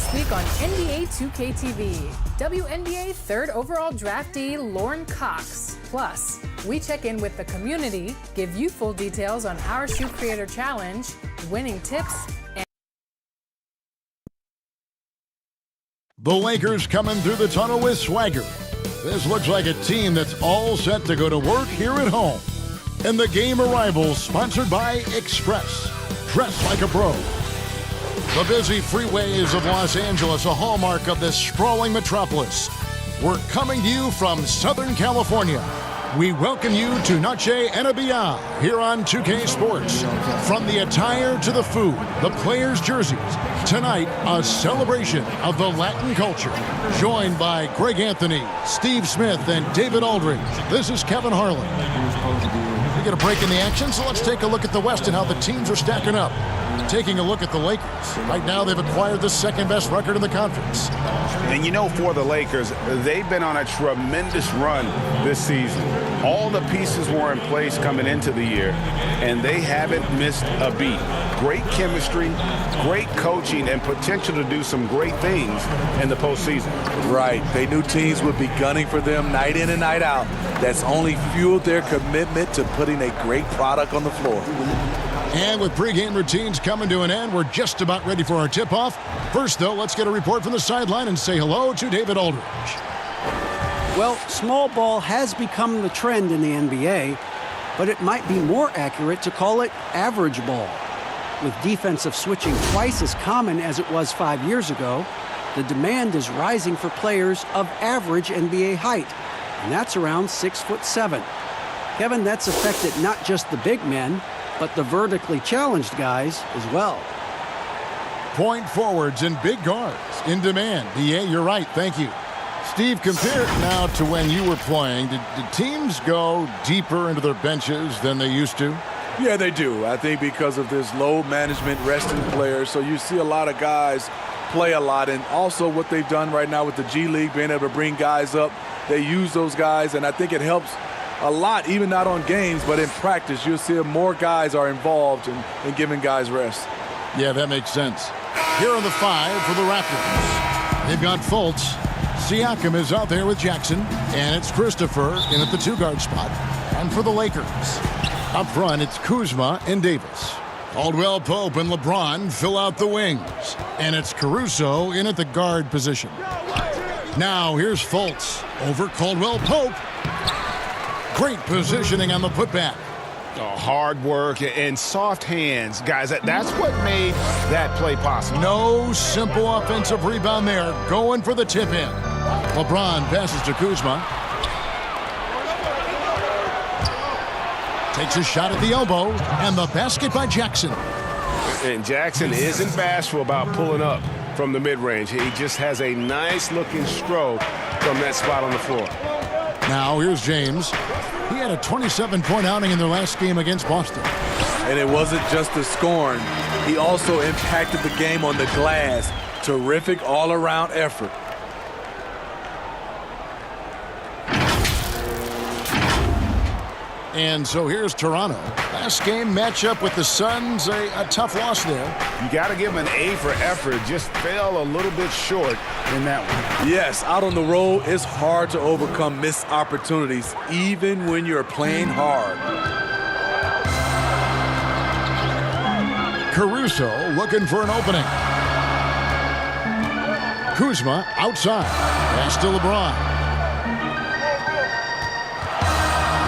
this week on NBA 2K TV. WNBA third overall draftee Lauren Cox. Plus, we check in with the community, give you full details on our Shoe Creator Challenge, winning tips, and the Lakers coming through the tunnel with swagger. This looks like a team that's all set to go to work here at home. And the game arrival sponsored by Express. Dress like a pro. The busy freeways of Los Angeles, a hallmark of this sprawling metropolis. We're coming to you from Southern California. We welcome you to Noche and Beyond here on 2K Sports. From the attire to the food, the players' jerseys. Tonight, a celebration of the Latin culture. Joined by Greg Anthony, Steve Smith, and David Aldridge. This is Kevin Harlan. We get a break in the action, so let's take a look at the West and how the teams are stacking up. Taking a look at the Lakers. Right now, they've acquired the second-best record in the conference. And you know, for the Lakers, they've been on a tremendous run this season. All the pieces were in place coming into the year, and they haven't missed a beat. Great chemistry, great coaching, and potential to do some great things in the postseason. Right. They knew teams would be gunning for them night in and night out. That's only fueled their commitment to putting a great product on the floor. And with pregame routines coming to an end, we're just about ready for our tip-off. First, though, let's get a report from the sideline and say hello to David Aldridge. Well, small ball has become the trend in the NBA, but it might be more accurate to call it average ball. With defensive switching twice as common as it was 5 years ago, the demand is rising for players of average NBA height, and that's around 6'7". Kevin, that's affected not just the big men, but the vertically challenged guys as well. Point forwards and big guards in demand. Yeah, you're right. Thank you. Steve, compare it now to when you were playing. Did teams go deeper into their benches than they used to? Yeah, they do. I think because of this load management, resting players. So you see a lot of guys play a lot. And also what they've done right now with the G League, being able to bring guys up. They use those guys, and I think it helps a lot, even not on games, but in practice. You'll see more guys are involved in giving guys rest. Yeah, that makes sense. Here are the five for the Raptors. They've got Fultz. Siakam is out there with Jackson, and it's Christopher in at the two-guard spot. And for the Lakers, up front, it's Kuzma and Davis. Caldwell Pope and LeBron fill out the wings, and it's Caruso in at the guard position. Now here's Fultz over Caldwell Pope. Great positioning on the putback. Oh, hard work and soft hands. Guys, that's what made that play possible. No simple offensive rebound there. Going for the tip-in. LeBron passes to Kuzma. Takes a shot at the elbow, and the basket by Jackson. And Jackson isn't bashful about pulling up from the mid-range. He just has a nice-looking stroke from that spot on the floor. Now here's James. He had a 27-point outing in their last game against Boston. And it wasn't just the scoring. He also impacted the game on the glass. Terrific all-around effort. And so here's Toronto. Last game matchup with the Suns, a tough loss there. You got to give him an A for effort. Just fell a little bit short in that one. Yes, out on the road, it's hard to overcome missed opportunities, even when you're playing hard. Caruso looking for an opening. Kuzma outside. Pass to LeBron.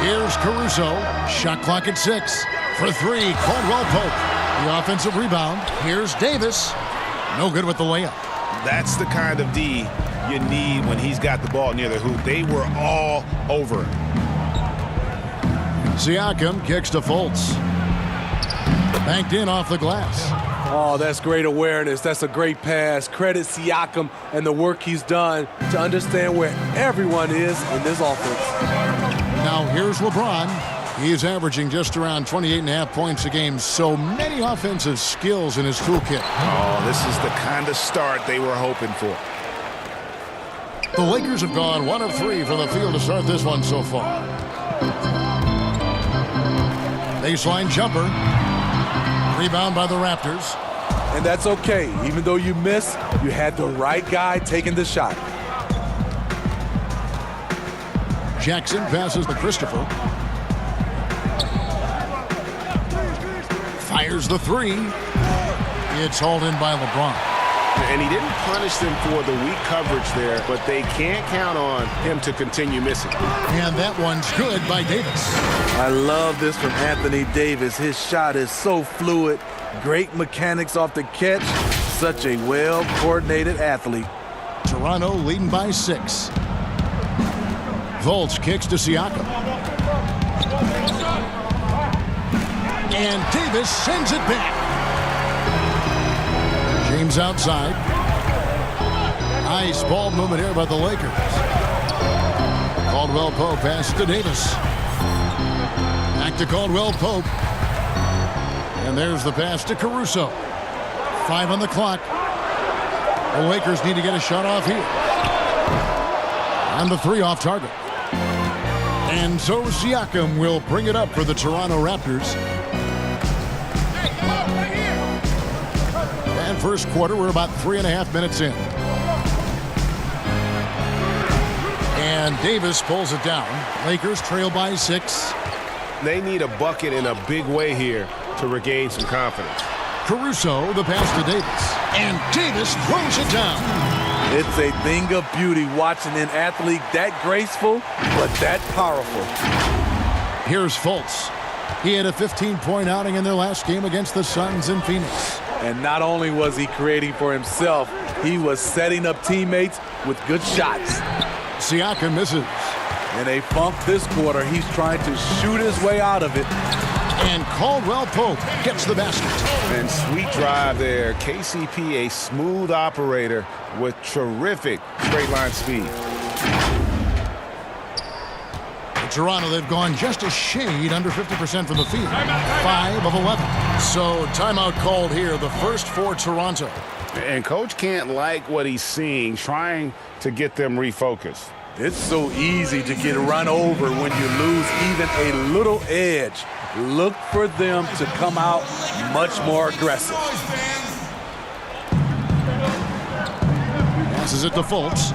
Here's Caruso. Shot clock at 6. For 3, Caldwell Pope. The offensive rebound. Here's Davis. No good with the layup. That's the kind of D you need when he's got the ball near the hoop. They were all over. Siakam kicks to Fultz. Banked in off the glass. Oh, that's great awareness. That's a great pass. Credit Siakam and the work he's done to understand where everyone is in this offense. Now here's LeBron. He is averaging just around 28.5 points a game. So many offensive skills in his toolkit. Oh, this is the kind of start they were hoping for. The Lakers have gone 1 of 3 from the field to start this one so far. Baseline jumper. Rebound by the Raptors. and that's okay. Even though you missed, you had the right guy taking the shot. Jackson passes to Christopher. Fires the three. It's hauled in by LeBron. And he didn't punish them for the weak coverage there, but they can't count on him to continue missing. And that one's good by Davis. I love this from Anthony Davis. His shot is so fluid. Great mechanics off the catch. Such a well-coordinated athlete. Toronto leading by 6. Fultz kicks to Siakam. And Davis sends it back. James outside. Nice ball movement here by the Lakers. Caldwell Pope passes to Davis. Back to Caldwell Pope. And there's the pass to Caruso. 5 on the clock. The Lakers need to get a shot off here. And the 3 off target. And so Siakam will bring it up for the Toronto Raptors. And first quarter, we're about 3.5 minutes in. And Davis pulls it down. Lakers trail by 6. They need a bucket in a big way here to regain some confidence. Caruso, the pass to Davis. And Davis throws it down. It's a thing of beauty watching an athlete that graceful, but that powerful. Here's Fultz. He had a 15-point outing in their last game against the Suns in Phoenix. And not only was he creating for himself, he was setting up teammates with good shots. Siakam misses. In a funk this quarter, he's trying to shoot his way out of it. And Caldwell Pope gets the basket. And sweet drive there. KCP, a smooth operator with terrific straight line speed. Toronto, they've gone just a shade under 50% from the field. 5 of 11. So timeout called here, the first for Toronto. And coach can't like what he's seeing, trying to get them refocused. It's so easy to get run over when you lose even a little edge. Look for them to come out much more aggressive. Passes it to Fultz.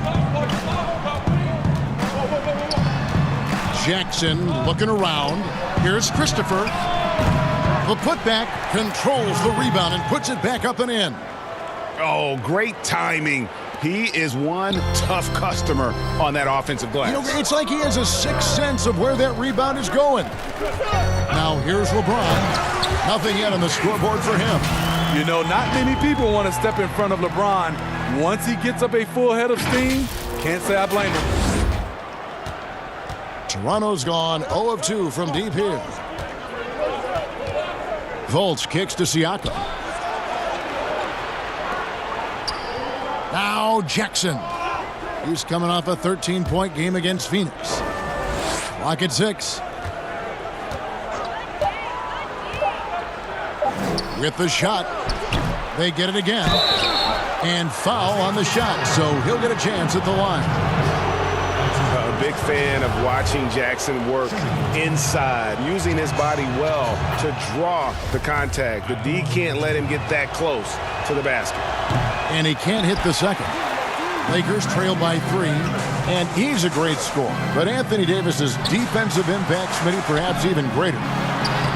Jackson looking around. Here's Christopher. The putback controls the rebound and puts it back up and in. Oh, great timing. He is one tough customer on that offensive glass. You know, it's like he has a sixth sense of where that rebound is going. Now here's LeBron. Nothing yet on the scoreboard for him. You know, not many people want to step in front of LeBron. Once he gets up a full head of steam, can't say I blame him. Toronto's gone 0 of 2 from deep here. Fultz kicks to Siakam. Now Jackson. He's coming off a 13-point game against Phoenix. Clock at 6. With the shot. They get it again. And foul on the shot, so he'll get a chance at the line. A big fan of watching Jackson work inside, using his body well to draw the contact. The D can't let him get that close to the basket. And he can't hit the second. Lakers trail by 3, and he's a great scorer. But Anthony Davis's defensive impact's maybe perhaps even greater.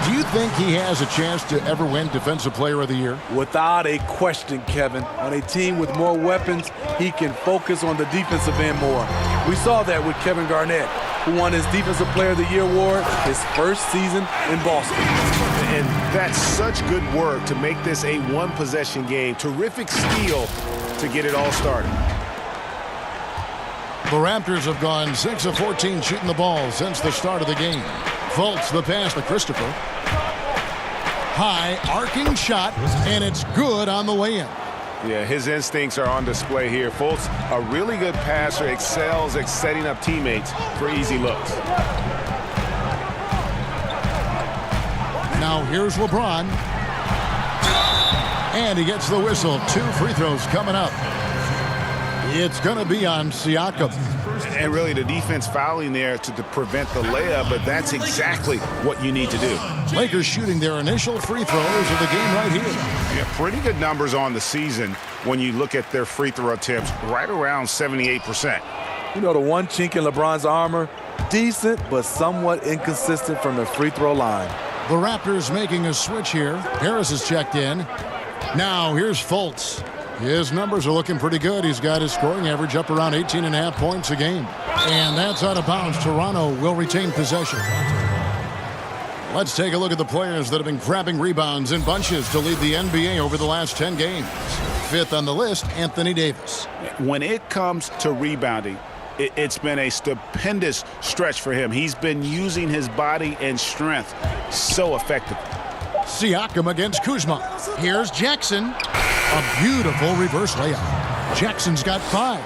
Do you think he has a chance to ever win Defensive Player of the Year? Without a question, Kevin. On a team with more weapons, he can focus on the defensive end more. We saw that with Kevin Garnett, who won his Defensive Player of the Year award his first season in Boston. And that's such good work to make this a one-possession game. Terrific steal to get it all started. The Raptors have gone 6 of 14 shooting the ball since the start of the game. Fultz the pass to Christopher. High arcing shot, and it's good on the way in. Yeah, his instincts are on display here. Fultz, a really good passer, excels at setting up teammates for easy looks. Now here's LeBron. And he gets the whistle. 2 free throws coming up. It's going to be on Siakam. And really the defense fouling there to prevent the layup, but that's exactly what you need to do. Lakers shooting their initial free throws of the game right here. Yeah, pretty good numbers on the season when you look at their free throw attempts, right around 78%. You know, the one chink in LeBron's armor, decent but somewhat inconsistent from the free throw line. The Raptors making a switch here. Harris is checked in. Now here's Fultz. His numbers are looking pretty good. He's got his scoring average up around 18.5 points a game. And that's out of bounds. Toronto will retain possession. Let's take a look at the players that have been grabbing rebounds in bunches to lead the NBA over the last 10 games. Fifth on the list, Anthony Davis. When it comes to rebounding, it's been a stupendous stretch for him. He's been using his body and strength so effectively. Siakam against Kuzma. Here's Jackson. A beautiful reverse layup. Jackson's got 5.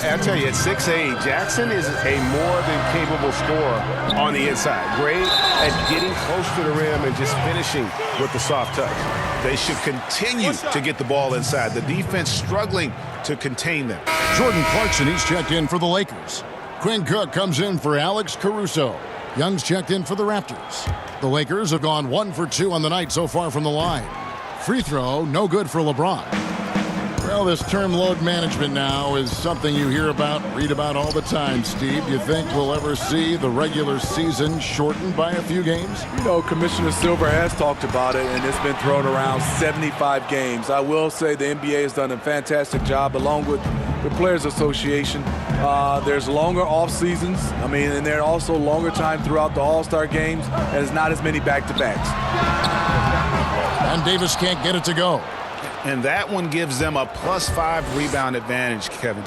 I'll tell you, at 6'8", Jackson is a more than capable scorer on the inside. Great at getting close to the rim and just finishing with the soft touch. They should continue to get the ball inside. The defense struggling to contain them. Jordan Clarkson, he's checked in for the Lakers. Quinn Cook comes in for Alex Caruso. Young's checked in for the Raptors. The Lakers have gone 1 for 2 on the night so far from the line. Free throw, no good for LeBron. Well, this term load management now is something you hear about, read about all the time, Steve. Do you think we'll ever see the regular season shortened by a few games? You know, Commissioner Silver has talked about it, and it's been thrown around 75 games. I will say the NBA has done a fantastic job, along with the Players Association. There's longer off seasons. And there are also longer time throughout the All-Star games, and there's not as many back-to-backs. And Davis can't get it to go. And that one gives them a +5 rebound advantage, Kevin.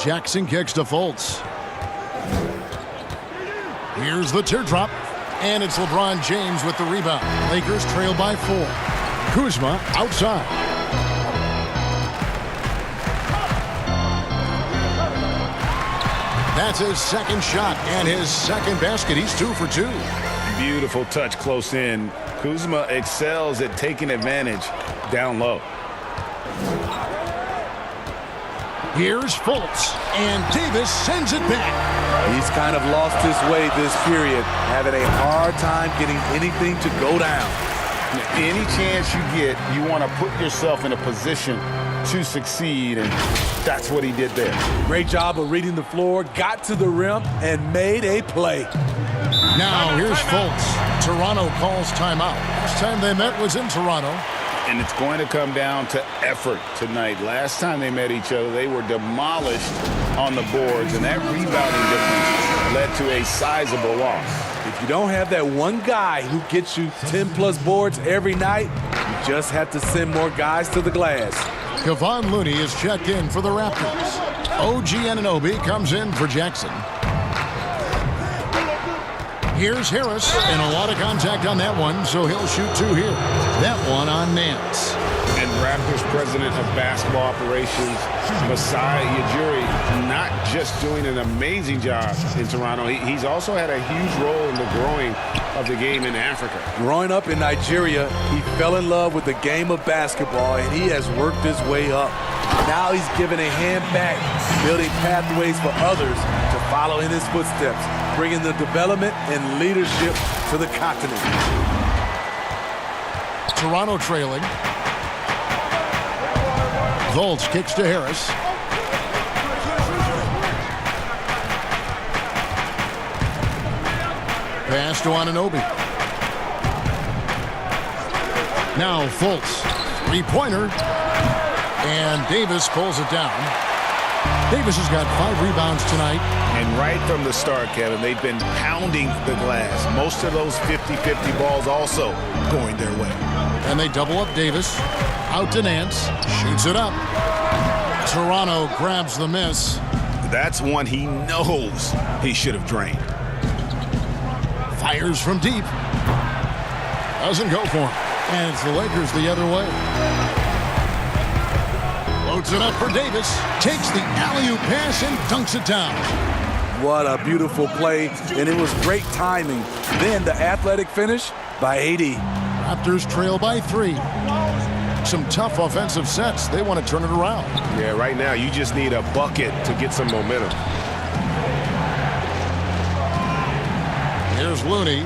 Jackson kicks to Fultz. Here's the teardrop. And it's LeBron James with the rebound. Lakers trail by 4. Kuzma outside. That's his second shot and his second basket. He's 2 for 2. Beautiful touch close in. Kuzma excels at taking advantage down low. Here's Fultz, and Davis sends it back. He's kind of lost his way this period, having a hard time getting anything to go down. Any chance you get, you want to put yourself in a position to succeed, and that's what he did there. Great job of reading the floor, got to the rim, and made a play. Now here's Fultz. Toronto calls timeout. Last time they met was in Toronto. And it's going to come down to effort tonight. Last time they met each other, they were demolished on the boards, and that rebounding difference led to a sizable loss. If you don't have that one guy who gets you 10-plus boards every night, you just have to send more guys to the glass. Kevon Looney is checked in for the Raptors. OG Anunoby comes in for Jackson. Here's Harris, and a lot of contact on that one, so he'll shoot 2 here. That one on Nance. And Raptors president of basketball operations, Masai Ujiri, not just doing an amazing job in Toronto, he's also had a huge role in the growing of the game in Africa. Growing up in Nigeria, he fell in love with the game of basketball, and he has worked his way up. Now he's given a hand back, building pathways for others to follow in his footsteps, bringing the development and leadership to the continent. Toronto trailing. Fultz kicks to Harris. Pass to Anunoby. Now Fultz. 3-pointer. And Davis pulls it down. Davis has got 5 rebounds tonight. And right from the start, Kevin, they've been pounding the glass. Most of those 50-50 balls also going their way. And they double up Davis. Out to Nance. Shoots it up. Toronto grabs the miss. That's one he knows he should have drained. Fires from deep. Doesn't go for him. And it's the Lakers the other way. Loads it up for Davis. Takes the alley-oop pass and dunks it down. What a beautiful play, and it was great timing. Then the athletic finish by AD. Raptors trail by 3. some tough offensive sets. They want to turn it around. Yeah, right now you just need a bucket to get some momentum. Here's Looney.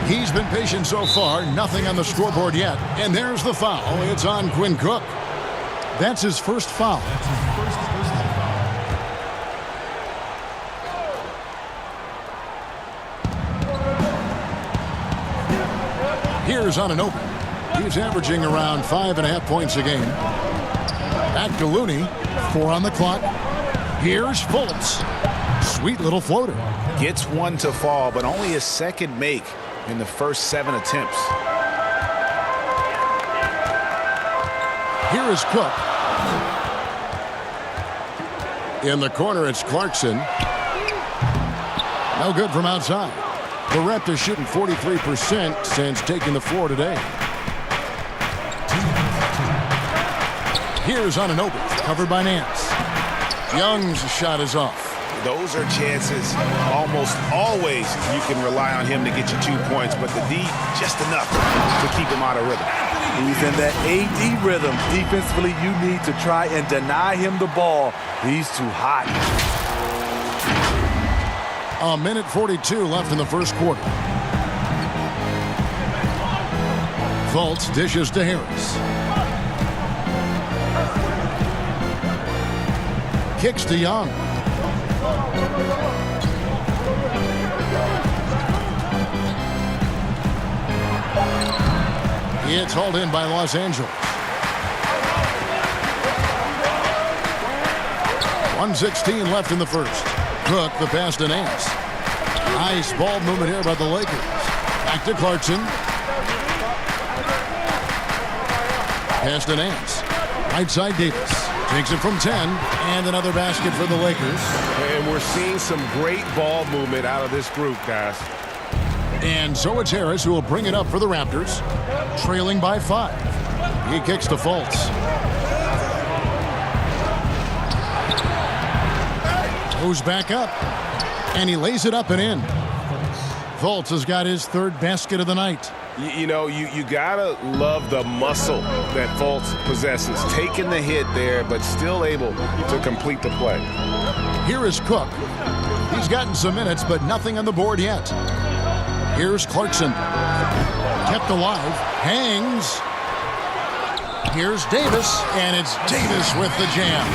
He's been patient so far. Nothing on the scoreboard yet. And there's the foul. It's on Quinn Cook. That's his first foul. Here's on an open. He's averaging around 5.5 points a game. Back to Looney. 4 on the clock. Here's Fultz. Sweet little floater. Gets one to fall, but only a second make in the first 7 attempts. Here is Cook. In the corner, it's Clarkson. No good from outside. The Raptors shooting 43% since taking the floor today. Here's on an open, covered by Nance. Young's shot is off. Those are chances almost always you can rely on him to get you 2 points, but the D just enough to keep him out of rhythm. He's in that AD rhythm. Defensively, you need to try and deny him the ball. He's too hot. A minute 42 left in the first quarter. Fultz dishes to Harris. Kicks to Young. It's hauled in by Los Angeles. 1:16 left in the first. Cook the pass to Nance. Nice ball movement here by the Lakers. Back to Clarkson. Pass to Nance. Right side Davis. Takes it from 10. And another basket for the Lakers. And we're seeing some great ball movement out of this group, guys. And so it's Harris who will bring it up for the Raptors. Trailing by 5. He kicks to Fultz. Goes back up. And he lays it up and in. Fultz has got his third basket of the night. You know, you gotta love the muscle that Fultz possesses. Taking the hit there, but still able to complete the play. Here is Cook. He's gotten some minutes, but nothing on the board yet. Here's Clarkson. Kept alive. Hangs. Here's Davis, and it's Davis with the jam.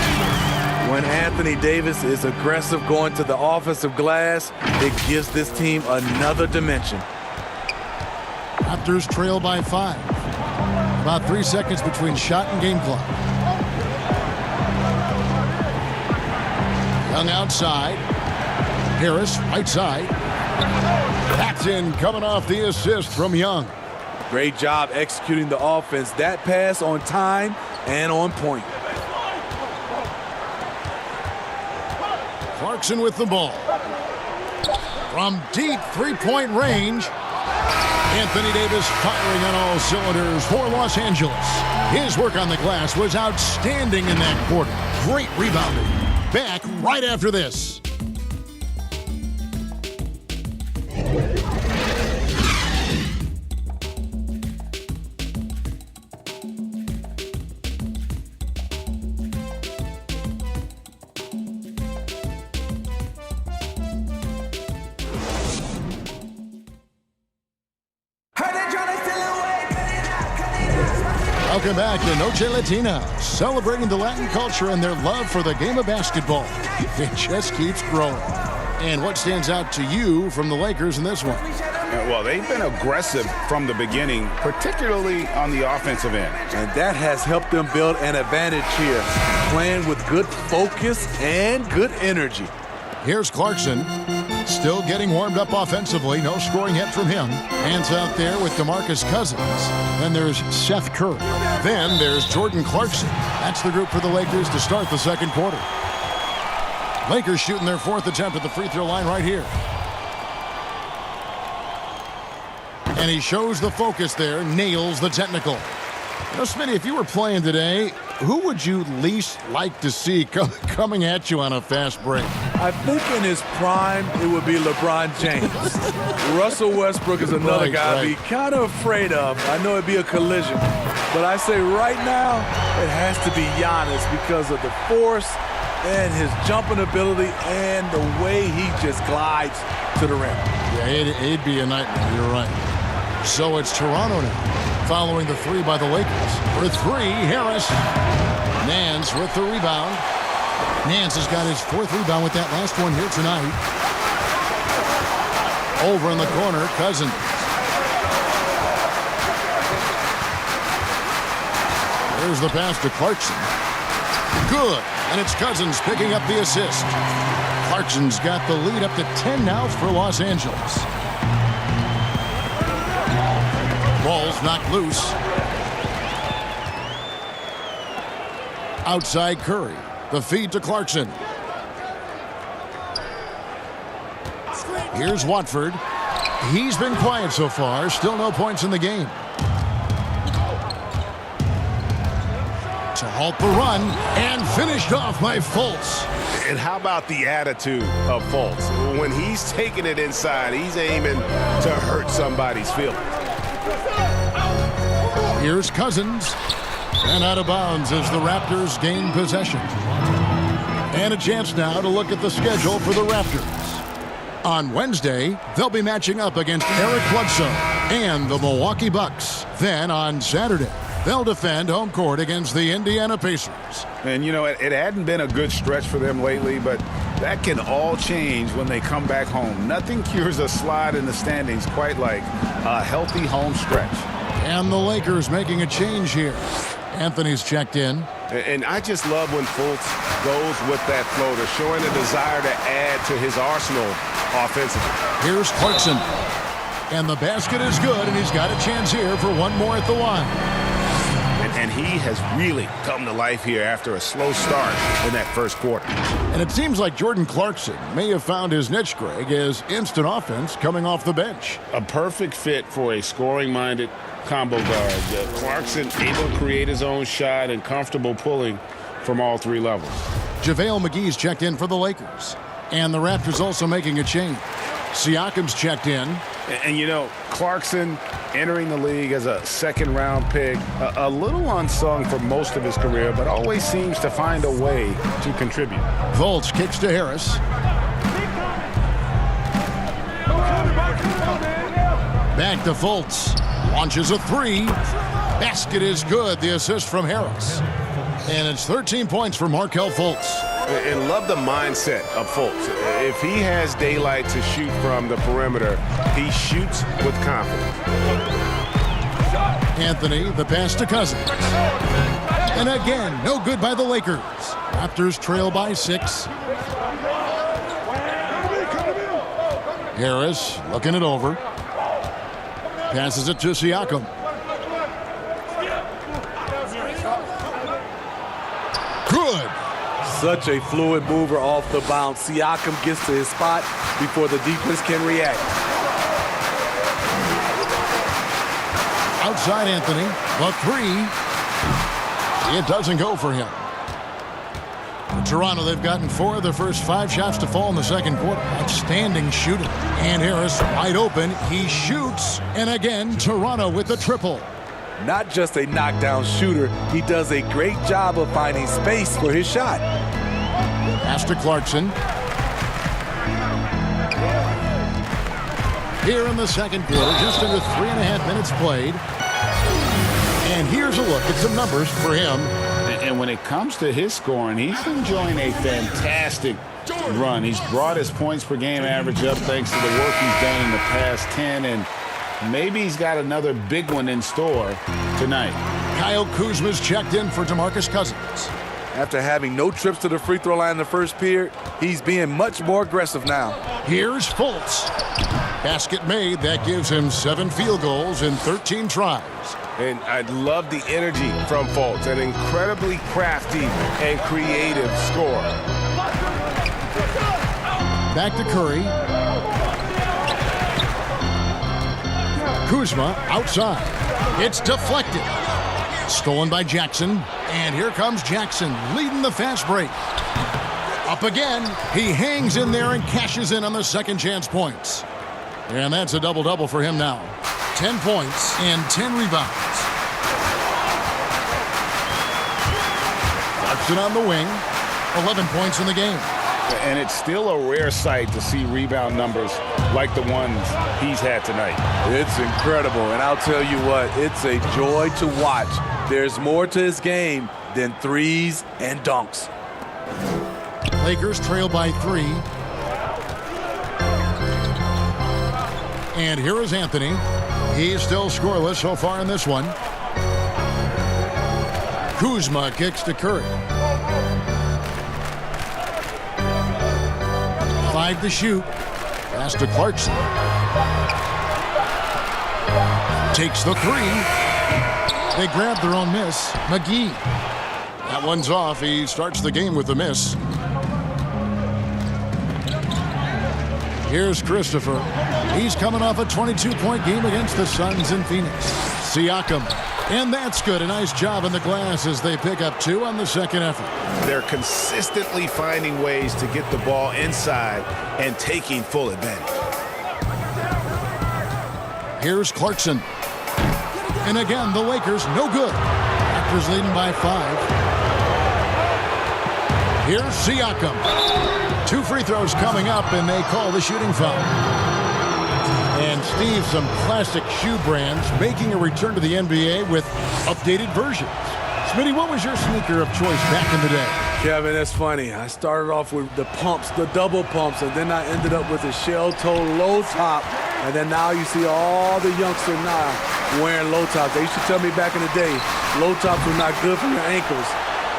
When Anthony Davis is aggressive going to the offensive glass, it gives this team another dimension. Raptors trail by 5. About 3 seconds between shot and game clock. Young outside. Harris right side. That's in, coming off the assist from Young. Great job executing the offense. That pass on time and on point. Clarkson with the ball. From deep three-point range. Anthony Davis firing on all cylinders for Los Angeles. His work on the glass was outstanding in that quarter. Great rebounding. Back right after this. Welcome back to Noche Latina, celebrating the Latin culture and their love for the game of basketball. It just keeps growing. And what stands out to you from the Lakers in this one? Well, they've been aggressive from the beginning, particularly on the offensive end. And that has helped them build an advantage here, playing with good focus and good energy. Here's Clarkson, still getting warmed up offensively. No scoring yet from him. Hands out there with DeMarcus Cousins. Then there's Seth Curry. Then there's Jordan Clarkson. That's the group for the Lakers to start the second quarter. Lakers shooting their 4th attempt at the free throw line right here. And he shows the focus there, nails the technical. You know, Smitty, if you were playing today, who would you least like to see coming at you on a fast break? I think in his prime, it would be LeBron James. Russell Westbrook is another guy I'd be kind of afraid of. I know it'd be a collision. But I say right now, it has to be Giannis because of the force and his jumping ability and the way he just glides to the rim. Yeah, it'd be a nightmare. You're right. So it's Toronto now, following the three by the Lakers. For three, Harris. Nance with the rebound. Nance has got his fourth rebound with that last one here tonight. Over in the corner, Cousins. There's the pass to Clarkson. Good. And it's Cousins picking up the assist. Clarkson's got the lead up to 10 now for Los Angeles. Ball's knocked loose. Outside Curry. The feed to Clarkson. Here's Watford. He's been quiet so far. Still no points in the game. To halt the run and finished off by Fultz. And how about the attitude of Fultz? When he's taking it inside, he's aiming to hurt somebody's feelings. Here's Cousins. And out of bounds as the Raptors gain possession. And a chance now to look at the schedule for the Raptors. On Wednesday, they'll be matching up against Eric Bledsoe and the Milwaukee Bucks. Then on Saturday, they'll defend home court against the Indiana Pacers. And, you know, it hadn't been a good stretch for them lately, but that can all change when they come back home. Nothing cures a slide in the standings quite like a healthy home stretch. And the Lakers making a change here. Anthony's checked in. And I just love when Fultz goes with that floater, showing a desire to add to his arsenal offensively. Here's Clarkson. And the basket is good, and he's got a chance here for one more at the line. And he has really come to life here after a slow start in that first quarter. And it seems like Jordan Clarkson may have found his niche, Greg, as instant offense coming off the bench. A perfect fit for a scoring-minded combo guard. Clarkson able to create his own shot and comfortable pulling from all three levels. JaVale McGee's checked in for the Lakers. And the Raptors also making a change. Siakam's checked in. And you know, Clarkson entering the league as a second-round pick, a little unsung for most of his career, but always seems to find a way to contribute. Fultz kicks to Harris. Back to Fultz. Launches a three. Basket is good. The assist from Harris. And it's 13 points for Markelle Fultz. And love the mindset of Fultz. If he has daylight to shoot from the perimeter, he shoots with confidence. Anthony, the pass to Cousins. And again, no good by the Lakers. Raptors trail by 6. Harris looking it over. Passes it to Siakam. Good. Such a fluid mover off the bounce. Siakam gets to his spot before the defense can react. Outside Anthony, the three. It doesn't go for him. For Toronto, they've gotten 4 of their first 5 shots to fall in the second quarter. Outstanding shooting. And Harris wide open. He shoots. And again, Toronto with the triple. Not just a knockdown shooter, he does a great job of finding space for his shot. Pass to Clarkson. Here in the second quarter, just under 3.5 minutes played. And here's a look at some numbers for him. And when it comes to his scoring, he's enjoying a fantastic run. He's brought his points per game average up thanks to the work he's done in the past 10, and maybe he's got another big one in store tonight. Kyle Kuzma's checked in for DeMarcus Cousins. After having no trips to the free throw line in the first period, he's being much more aggressive now. Here's Fultz. Basket made. That gives him 7 field goals in 13 tries. And I love the energy from Fultz, an incredibly crafty and creative scorer. Back to Curry. Kuzma outside. It's deflected. Stolen by Jackson. And here comes Jackson leading the fast break. Up again. He hangs in there and cashes in on the second chance points. And that's a double-double for him now. 10 points and 10 rebounds. Clarkson on the wing. 11 points in the game. And it's still a rare sight to see rebound numbers like the ones he's had tonight. It's incredible, and I'll tell you what, it's a joy to watch. There's more to his game than threes and dunks. Lakers trail by 3. And here is Anthony. He's still scoreless so far in this one. Kuzma kicks to Curry. 5 to shoot. Pass to Clarkson. Takes the 3. They grab their own miss. McGee. That one's off. He starts the game with a miss. Here's Christopher. He's coming off a 22-point game against the Suns in Phoenix. Siakam. And that's good. A nice job in the glass as they pick up 2 on the second effort. They're consistently finding ways to get the ball inside and taking full advantage. Here's Clarkson. And again, the Lakers no good. Raptors leading by 5. Here's Siakam. 2 free throws coming up, and they call the shooting foul. And Steve, some classic shoe brands making a return to the NBA with updated versions. Smitty, what was your sneaker of choice back in the day? Kevin, that's funny. I started off with the pumps, the double pumps, and then I ended up with a shell toe low top. And then now you see all the youngsters now wearing low tops. They used to tell me back in the day, low tops were not good for your ankles.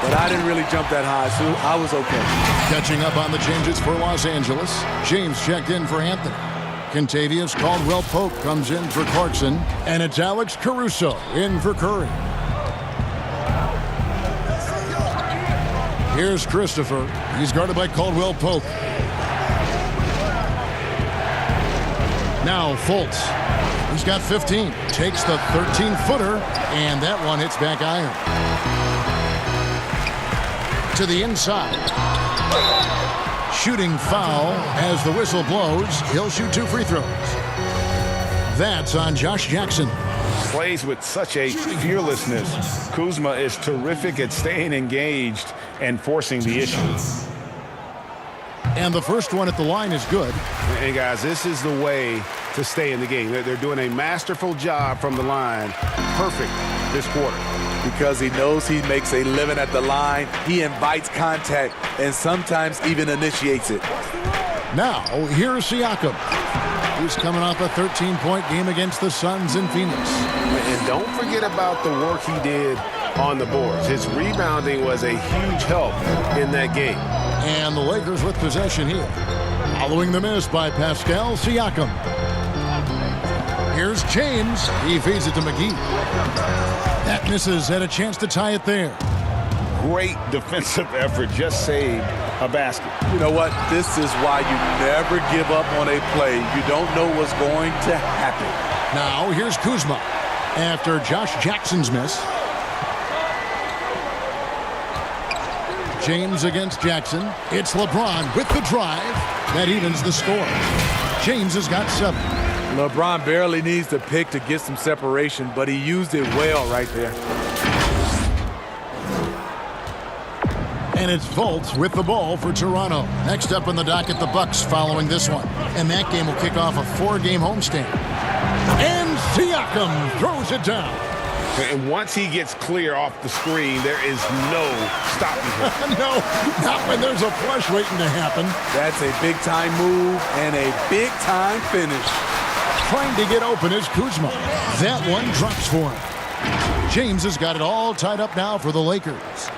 But I didn't really jump that high, so I was okay. Catching up on the changes for Los Angeles. James checked in for Anthony. Contavious Caldwell-Pope comes in for Clarkson. And it's Alex Caruso in for Curry. Here's Christopher. He's guarded by Caldwell-Pope. Now Fultz. He's got 15. Takes the 13-footer, and that one hits back iron. To the inside. Shooting foul as the whistle blows. He'll shoot 2 free throws. That's on Josh Jackson. Plays with such a fearlessness. Kuzma is terrific at staying engaged and forcing the issue. And the first one at the line is good. And guys, this is the way to stay in the game. They're doing a masterful job from the line. Perfect this quarter. Because he knows he makes a living at the line. He invites contact and sometimes even initiates it. Now, here's Siakam. He's coming off a 13-point game against the Suns in Phoenix. And don't forget about the work he did on the boards. His rebounding was a huge help in that game. And the Lakers with possession here. Following the miss by Pascal Siakam. Here's James. He feeds it to McGee. That misses. Had a chance to tie it there. Great defensive effort. Just saved a basket. You know what? This is why you never give up on a play. You don't know what's going to happen. Now here's Kuzma. After Josh Jackson's miss. James against Jackson. It's LeBron with the drive. That evens the score. James has got 7. LeBron barely needs to pick to get some separation, but he used it well right there. And it's Fultz with the ball for Toronto. Next up on the docket, the Bucks following this one. And that game will kick off a 4-game homestand. And Siakam throws it down. And once he gets clear off the screen, there is no stopping him. No, not when there's a flush waiting to happen. That's a big-time move and a big-time finish. Trying to get open is Kuzma. That one drops for him. James has got it all tied up now for the Lakers.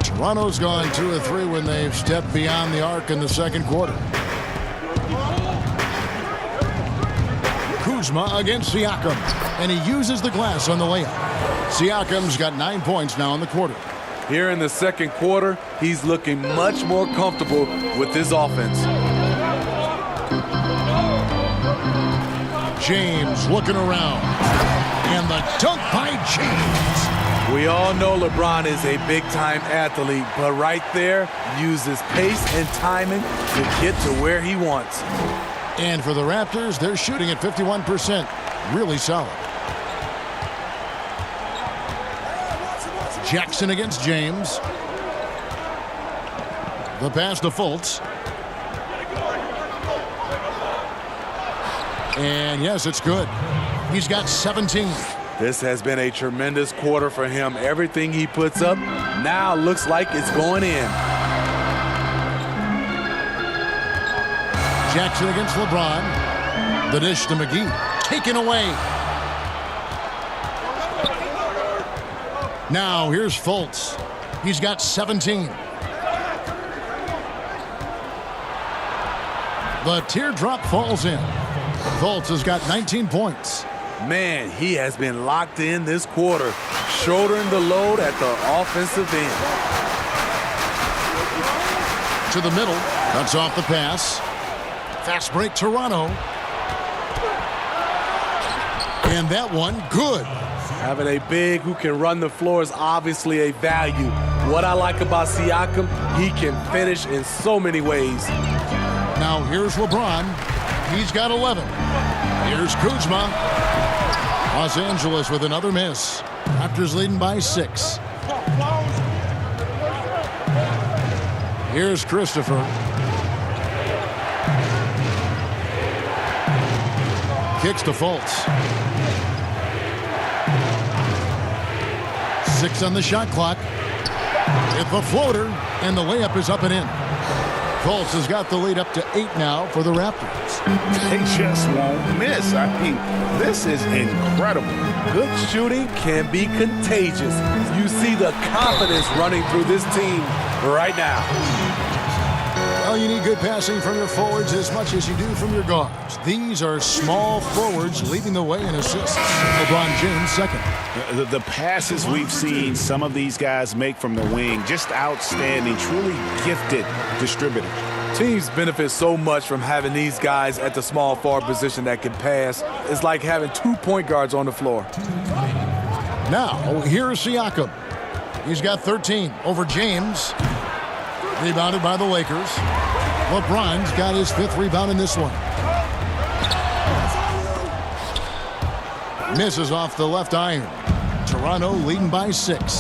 Toronto's gone 2 of 3 when they've stepped beyond the arc in the second quarter. Kuzma against Siakam, and he uses the glass on the layup. Siakam's got 9 points now in the quarter. Here in the second quarter, he's looking much more comfortable with his offense. James looking around. And the dunk by James. We all know LeBron is a big-time athlete, but right there, uses pace and timing to get to where he wants. And for the Raptors, they're shooting at 51%. Really solid. Jackson against James. The pass to Fultz. And yes, it's good. He's got 17. This has been a tremendous quarter for him. Everything he puts up now looks like it's going in. Jackson against LeBron. The dish to McGee. Taken away. Now here's Fultz. He's got 17. The teardrop falls in. Fultz has got 19 points. Man, he has been locked in this quarter, shouldering the load at the offensive end. To the middle. Cuts off the pass. Fast break, Toronto. And that one, good. Having a big who can run the floor is obviously a value. What I like about Siakam, he can finish in so many ways. Now here's LeBron. He's got 11. Here's Kuzma. Los Angeles with another miss. Raptors leading by 6. Here's Christopher. Kicks to Fultz. 6 on the shot clock. With the floater, and the layup is up and in. Fultz has got the lead up to 8 now for the Raptors. They just won't miss. I mean, this is incredible. Good shooting can be contagious. You see the confidence running through this team right now. Well, you need good passing from your forwards as much as you do from your guards. These are small forwards leading the way in assists. LeBron James second. The passes we've seen some of these guys make from the wing, just outstanding, truly gifted distributor. Teams benefit so much from having these guys at the small forward position that can pass. It's like having 2 point guards on the floor. Now, here's Siakam. He's got 13 over James. Rebounded by the Lakers. LeBron's got his 5th rebound in this one. Misses off the left iron. Toronto leading by 6.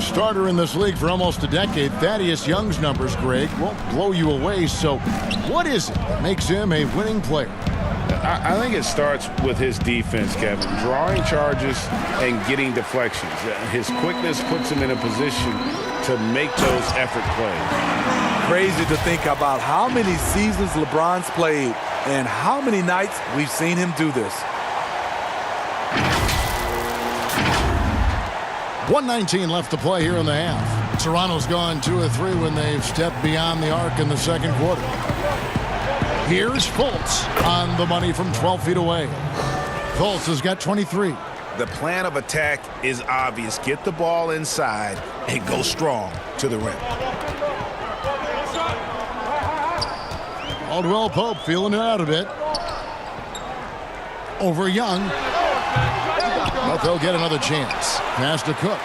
Starter in this league for almost a decade. Thaddeus Young's numbers, Greg, won't blow you away. So what is it that makes him a winning player? I think it starts with his defense, Kevin. Drawing charges and getting deflections. His quickness puts him in a position to make those effort plays. Crazy to think about how many seasons LeBron's played and how many nights we've seen him do this. 1:19 left to play here in the half. Toronto's gone 2 of 3 when they've stepped beyond the arc in the second quarter. Here's Fultz on the money from 12 feet away. Fultz has got 23. The plan of attack is obvious. Get the ball inside and go strong to the rim. Caldwell Pope feeling it out a bit. Over Young. But they'll get another chance. Pass to Cook.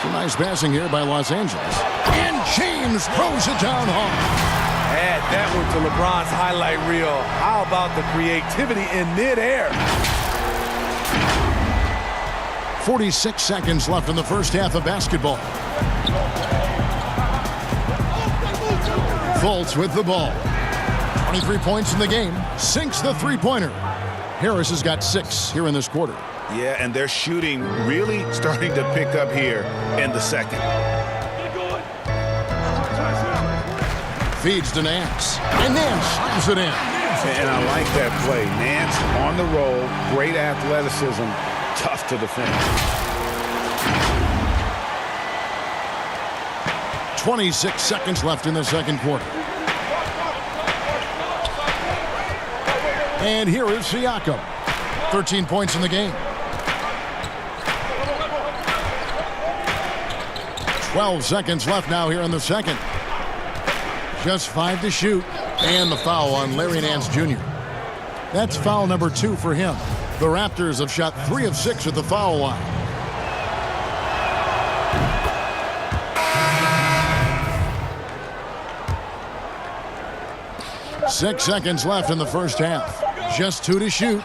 Some nice passing here by Los Angeles. And James throws it down hard. Add that one to LeBron's highlight reel. How about the creativity in midair? 46 seconds left in the first half of basketball. Fultz with the ball. 23 points in the game. Sinks the three-pointer. Harris has got 6 here in this quarter. Yeah, and their shooting really starting to pick up here in the second. Feeds to Nance. And Nance slams it in. And I like that play. Nance on the roll. Great athleticism. Tough to defend. 26 seconds left in the second quarter. And here is Siakam. 13 points in the game. 12 seconds left now here in the second. Just 5 to shoot. And the foul on Larry Nance Jr. That's foul number 2 for him. The Raptors have shot 3 of 6 at the foul line. Six seconds left in the first half. Just 2 to shoot.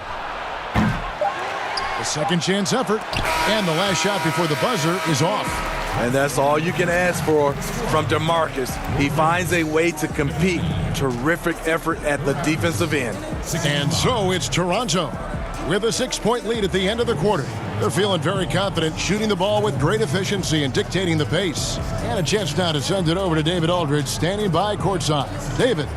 The second chance effort. And the last shot before the buzzer is off. And that's all you can ask for from DeMarcus. He finds a way to compete. Terrific effort at the defensive end. And so it's Toronto with a 6-point lead at the end of the quarter. They're feeling very confident, shooting the ball with great efficiency and dictating the pace. And a chance now to send it over to David Aldridge, standing by courtside. David.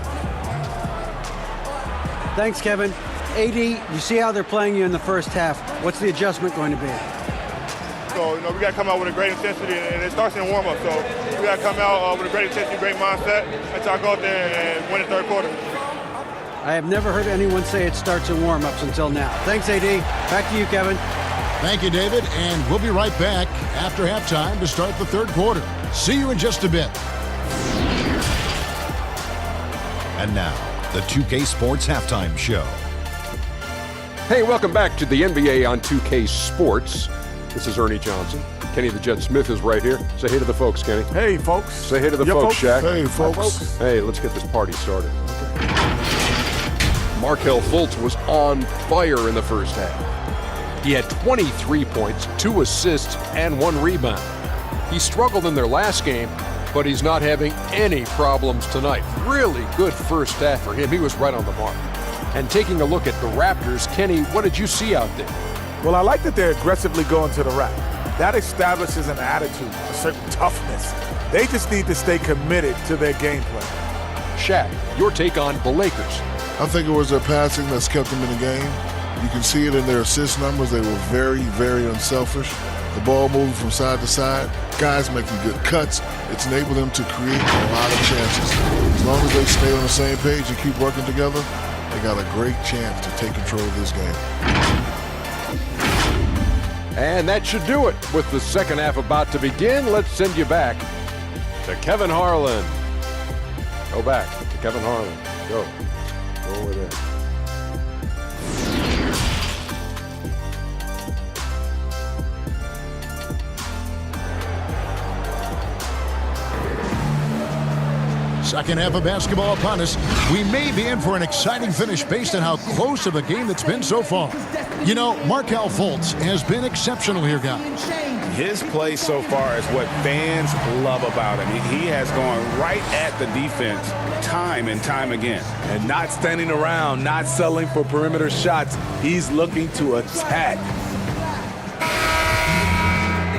Thanks, Kevin. AD, you see how they're playing you in the first half. What's the adjustment going to be? So, we got to come out with a great intensity, and it starts in warm-up. So we got to come out with a great intensity, great mindset, and try to go out there and win the third quarter. I have never heard anyone say it starts in warm-ups until now. Thanks, AD. Back to you, Kevin. Thank you, David, and we'll be right back after halftime to start the third quarter. See you in just a bit. And now, the 2K Sports Halftime Show. Hey, welcome back to the NBA on 2K Sports. This is Ernie Johnson. Kenny the Jet Smith is right here. Say hey to the folks, Kenny. Hey, folks. Say hey to the folks, Shaq. Hey, folks. Hey, let's get this party started. Markelle Fultz was on fire in the first half. He had 23 points, 2 assists, and 1 rebound. He struggled in their last game, but he's not having any problems tonight. Really good first half for him. He was right on the mark. And taking a look at the Raptors, Kenny, what did you see out there? Well, I like that they're aggressively going to the rack. That establishes an attitude, a certain toughness. They just need to stay committed to their game plan. Shaq, your take on the Lakers. I think it was their passing that's kept them in the game. You can see it in their assist numbers. They were very, very unselfish. The ball moving from side to side, guys making good cuts. It's enabled them to create a lot of chances. As long as they stay on the same page and keep working together, they got a great chance to take control of this game. And that should do it. With the second half about to begin, let's send you back to Kevin Harlan. Go back to Kevin Harlan. Go over there. Second half of basketball upon us. We may be in for an exciting finish based on how close of a game that's been so far. You know, Markelle Fultz has been exceptional here, guys. His play so far is what fans love about him. He has gone right at the defense time and time again. And not standing around, not settling for perimeter shots. He's looking to attack.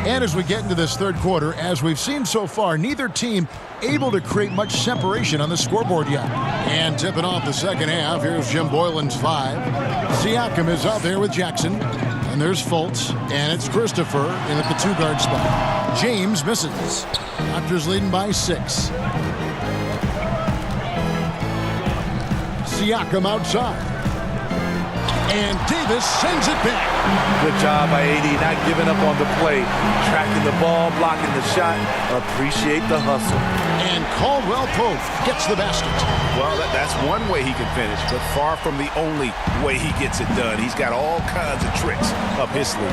And as we get into this third quarter, as we've seen so far, neither team able to create much separation on the scoreboard yet. And tipping off the second half, here's Jim Boylan's 5. Siakam is out there with Jackson. And there's Fultz, and it's Christopher in at the 2-guard spot. James misses. Raptors leading by 6. Siakam outside. And Davis sends it back. Good job by AD, not giving up on the play. Tracking the ball, blocking the shot. Appreciate the hustle. And Caldwell Pope gets the basket. Well, that's one way he can finish, but far from the only way he gets it done. He's got all kinds of tricks up his sleeve.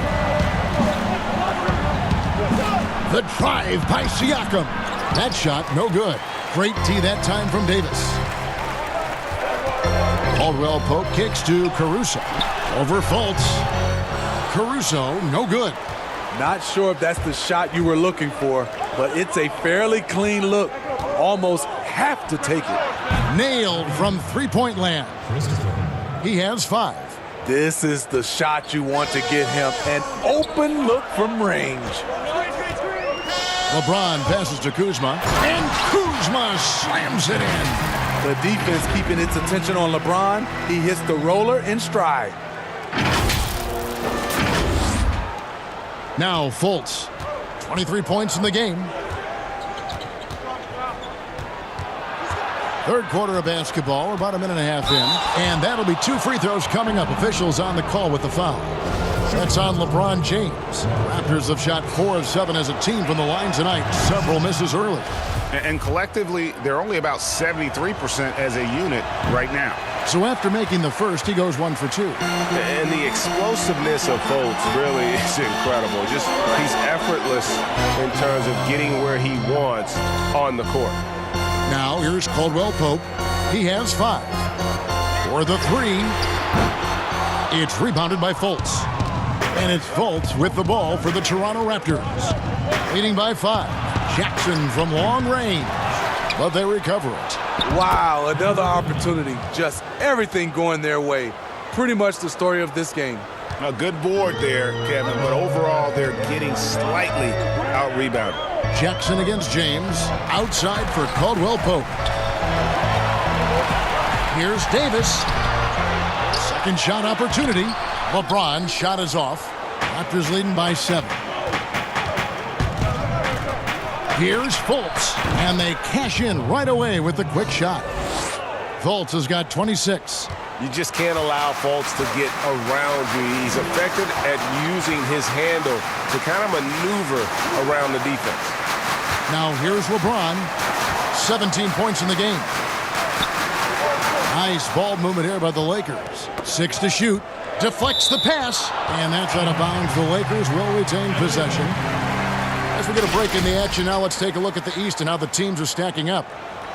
The drive by Siakam. That shot, no good. Great tee that time from Davis. Caldwell Pope kicks to Caruso. Over Fultz. Caruso, no good. Not sure if that's the shot you were looking for, but it's a fairly clean look. Almost have to take it. Nailed from three-point land. He has 5. This is the shot you want to get him. An open look from range. LeBron passes to Kuzma, and Kuzma slams it in. The defense keeping its attention on LeBron. He hits the roller in stride. Now Fultz, 23 points in the game. Third quarter of basketball, about a minute and a half in. And that'll be 2 free throws coming up. Officials on the call with the foul. That's on LeBron James. Raptors have shot 4 of 7 as a team from the line tonight. Several misses early. And collectively, they're only about 73% as a unit right now. So after making the first, he goes 1 for 2. And the explosiveness of Fultz really is incredible. Just he's effortless in terms of getting where he wants on the court. Now here's Caldwell Pope. He has 5. For the 3. It's rebounded by Fultz. And it's Fultz with the ball for the Toronto Raptors. Leading by 5. Jackson from long range. But they recover it. Wow, another opportunity. Just everything going their way. Pretty much the story of this game. A good board there, Kevin, but overall they're getting slightly out-rebounded. Jackson against James. Outside for Caldwell Pope. Here's Davis. Second shot opportunity. LeBron shot is off. Raptors leading by 7. Here's Fultz, and they cash in right away with the quick shot. Fultz has got 26. You just can't allow Fultz to get around you. He's effective at using his handle to kind of maneuver around the defense. Now here's LeBron. 17 points in the game. Nice ball movement here by the Lakers. 6 to shoot. Deflects the pass, and that's out of bounds. The Lakers will retain possession. As we get a break in the action, now let's take a look at the East and how the teams are stacking up.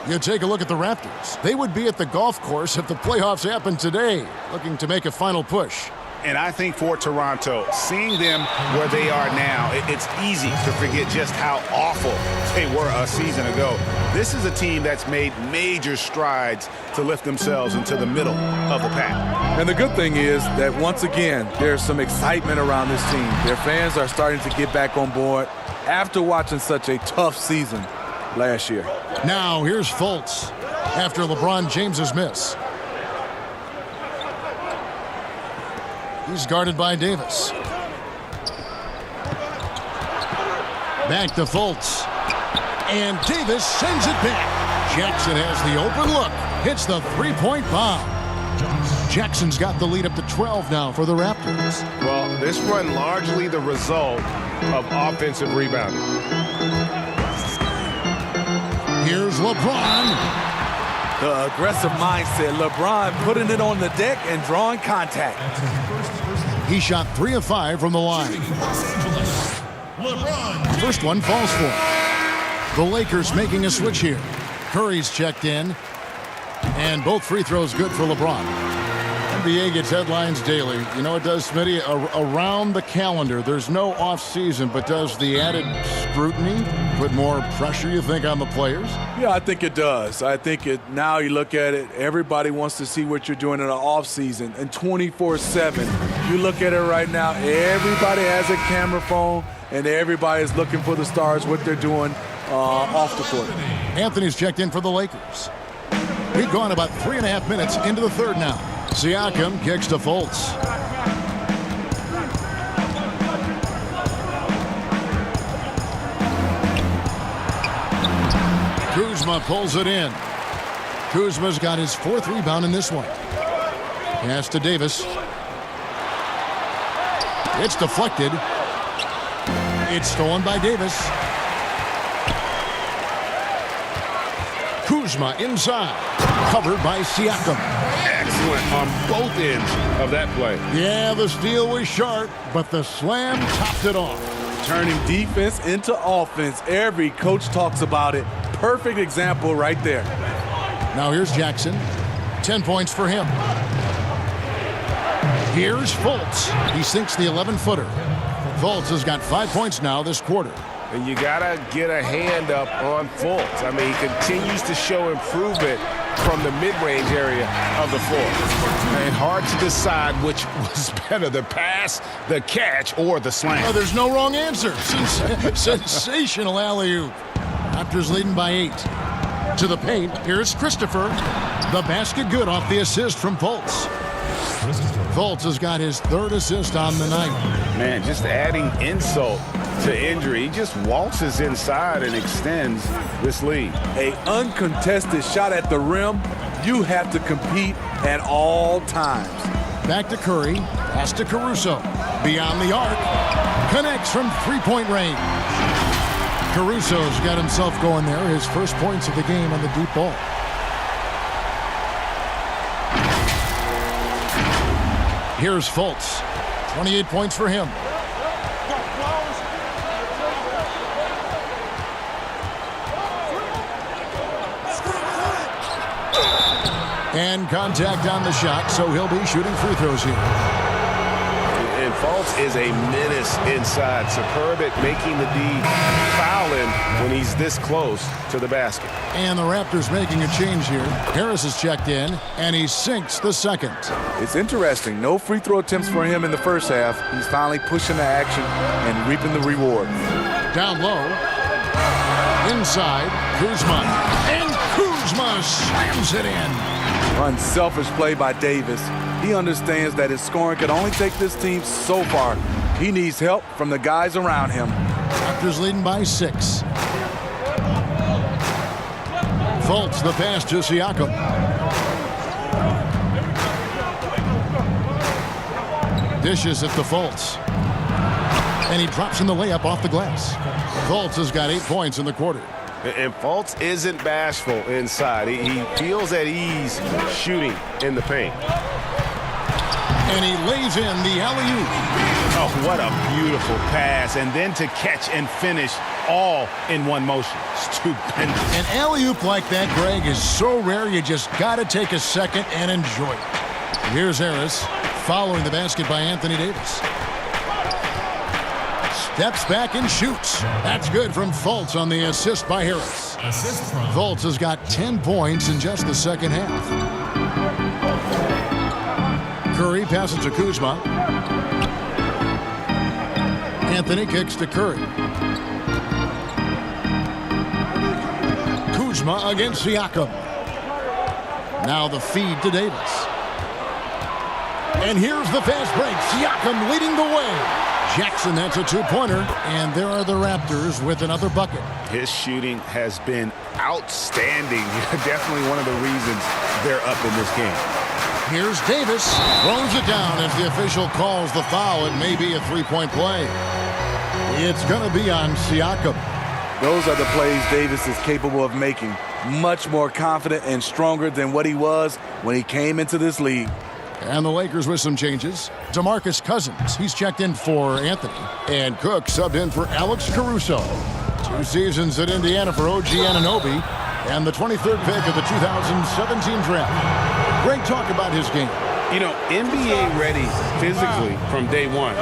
You take a look at the Raptors. They would be at the golf course if the playoffs happened today, looking to make a final push. And I think for Toronto, seeing them where they are now, it's easy to forget just how awful they were a season ago. This is a team that's made major strides to lift themselves into the middle of the pack. And the good thing is that once again, there's some excitement around this team. Their fans are starting to get back on board after watching such a tough season last year. Now here's Fultz after LeBron James's miss. He's guarded by Davis. Back to Fultz. And Davis sends it back. Jackson has the open look. Hits the three-point bomb. Jackson's got the lead up to 12 now for the Raptors. Well, this run largely the result of offensive rebounding. Here's LeBron. The aggressive mindset. LeBron putting it on the deck and drawing contact. He shot 3 of 5 from the line. First one falls for him. The Lakers making a switch here. Curry's checked in. And both free throws good for LeBron. NBA gets headlines daily. You know it does, Smitty? Around the calendar, there's no off-season, but does the added scrutiny put more pressure, you think, on the players? Yeah, I think it does. I think now you look at it, everybody wants to see what you're doing in the off-season. And 24/7, you look at it right now, everybody has a camera phone, and everybody's looking for the stars, what they're doing off the court. Anthony's checked in for the Lakers. We've gone about 3.5 minutes into the third now. Siakam kicks to Fultz. Kuzma pulls it in. Kuzma's got his 4th rebound in this one. Pass to Davis. It's deflected. It's stolen by Davis. Kuzma inside. Covered by Siakam. Excellent on both ends of that play. Yeah, the steal was sharp, but the slam topped it off. Turning defense into offense. Every coach talks about it. Perfect example right there. Now here's Jackson. 10 points for him. Here's Fultz. He sinks the 11-footer. Fultz has got 5 points now this quarter. And you got to get a hand up on Fultz. I mean, he continues to show improvement from the mid-range area of the floor. And hard to decide which was better, the pass, the catch, or the slam. Oh, there's no wrong answer. Sensational alley-oop. Raptors leading by 8. To the paint, here's Christopher. The basket good off the assist from Fultz. Fultz has got his 3rd assist on the night. Man, just adding insult to injury. He just waltzes inside and extends this lead. A uncontested shot at the rim, you have to compete at all times. Back to Curry. Pass to Caruso. Beyond the arc. Connects from 3-point range. Caruso's got himself going there. His first points of the game on the deep ball. Here's Fultz. 28 points for him. And contact on the shot, so he'll be shooting free throws here. And Fultz is a menace inside. Superb at making the D foul him when he's this close to the basket. And the Raptors making a change here. Harris is checked in, and he sinks the second. It's interesting. No free throw attempts for him in the first half. He's finally pushing the action and reaping the reward. Down low. Inside. Kuzma. And Kuzma slams it in. Unselfish play by Davis. He understands that his scoring can only take this team so far. He needs help from the guys around him. Raptors leading by 6. Fultz the pass to Siakam. Dishes it to Fultz. And he drops in the layup off the glass. Fultz has got 8 points in the quarter. And Fultz isn't bashful inside. He feels at ease shooting in the paint. And he lays in the alley-oop. Oh, what a beautiful pass. And then to catch and finish all in one motion. Stupendous. An alley-oop like that, Greg, is so rare you just got to take a second and enjoy it. Here's Harris following the basket by Anthony Davis. Steps back and shoots. That's good from Fultz on the assist by Harris. Fultz has got 10 points in just the second half. Curry passes to Kuzma. Anthony kicks to Curry. Kuzma against Siakam. Now the feed to Davis. And here's the fast break. Siakam leading the way. Jackson, that's a two-pointer, and there are the Raptors with another bucket. His shooting has been outstanding. Definitely one of the reasons they're up in this game. Here's Davis. Throws it down as the official calls the foul. It may be a three-point play. It's going to be on Siakam. Those are the plays Davis is capable of making. Much more confident and stronger than what he was when he came into this league. And the Lakers with some changes. DeMarcus Cousins, he's checked in for Anthony. And Cook subbed in for Alex Caruso. 2 seasons at Indiana for OG Anunoby. And the 23rd pick of the 2017 draft. Great talk about his game. You know, NBA ready physically from day one.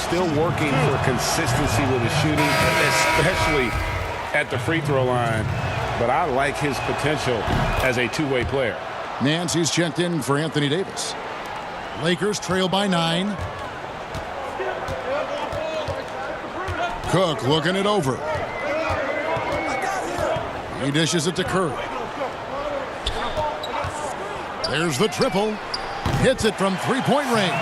Still working for consistency with his shooting, especially at the free throw line. But I like his potential as a two-way player. Nancy's checked in for Anthony Davis. Lakers trail by 9. Cook looking it over. He dishes it to Curry. There's the triple. Hits it from three-point range.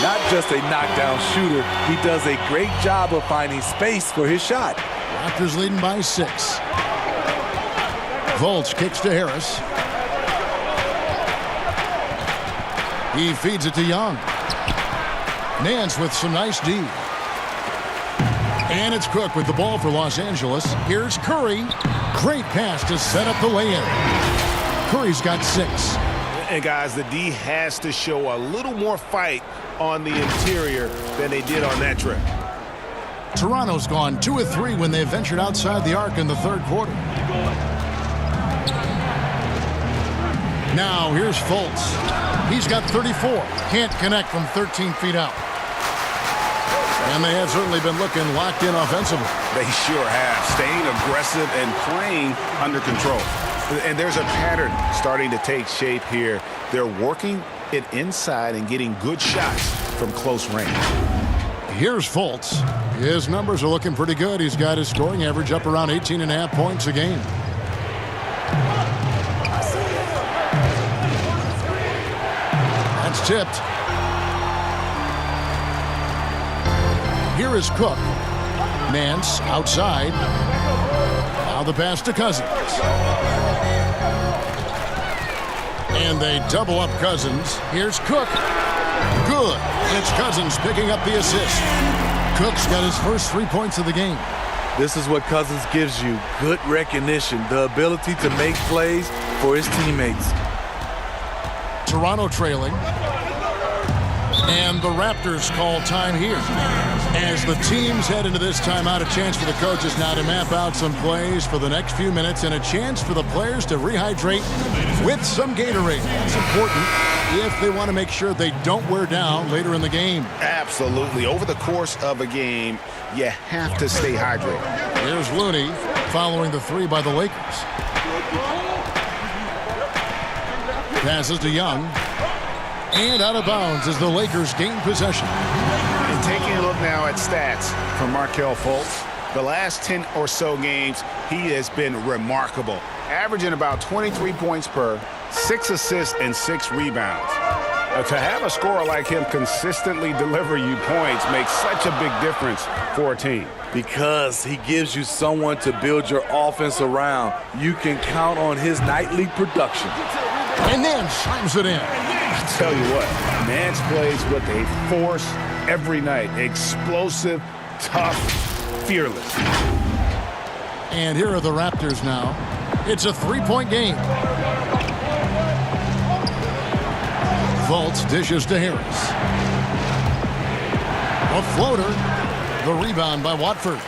Not just a knockdown shooter, he does a great job of finding space for his shot. Raptors leading by 6. Fultz kicks to Harris. He feeds it to Young. Nance with some nice D. And it's Cook with the ball for Los Angeles. Here's Curry. Great pass to set up the lay-in. Curry's got 6. And guys, the D has to show a little more fight on the interior than they did on that trip. Toronto's gone 2 of 3 when they ventured outside the arc in the third quarter. Now here's Fultz. He's got 34. Can't connect from 13 feet out. And they have certainly been looking locked in offensively. They sure have. Staying aggressive and playing under control. And there's a pattern starting to take shape here. They're working it inside and getting good shots from close range. Here's Fultz. His numbers are looking pretty good. He's got his scoring average up around 18.5 points a game. That's tipped. Here is Cook. Nance outside. Now the pass to Cousins. And they double up Cousins. Here's Cook. Good. It's Cousins picking up the assist. Cook's got his first 3 points of the game. This is what Cousins gives you. Good recognition. The ability to make plays for his teammates. Toronto trailing. And the Raptors call time here. As the teams head into this timeout, a chance for the coaches now to map out some plays for the next few minutes and a chance for the players to rehydrate with some Gatorade. That's important if they want to make sure they don't wear down later in the game. Absolutely. Over the course of a game, you have to stay hydrated. There's Looney following the three by the Lakers. Passes to Young. And out of bounds as the Lakers gain possession. And taking a look now at stats from Markelle Fultz, the last 10 or so games, he has been remarkable. Averaging about 23 points per, 6 assists, and 6 rebounds. To have a scorer like him consistently deliver you points makes such a big difference for a team. Because he gives you someone to build your offense around. You can count on his nightly production. And then slams it in. I tell you what, Nance plays with a force every night. Explosive, tough, fearless. And here are the Raptors now. It's a three-point game. Fultz dishes to Harris. A floater. The rebound by Watford.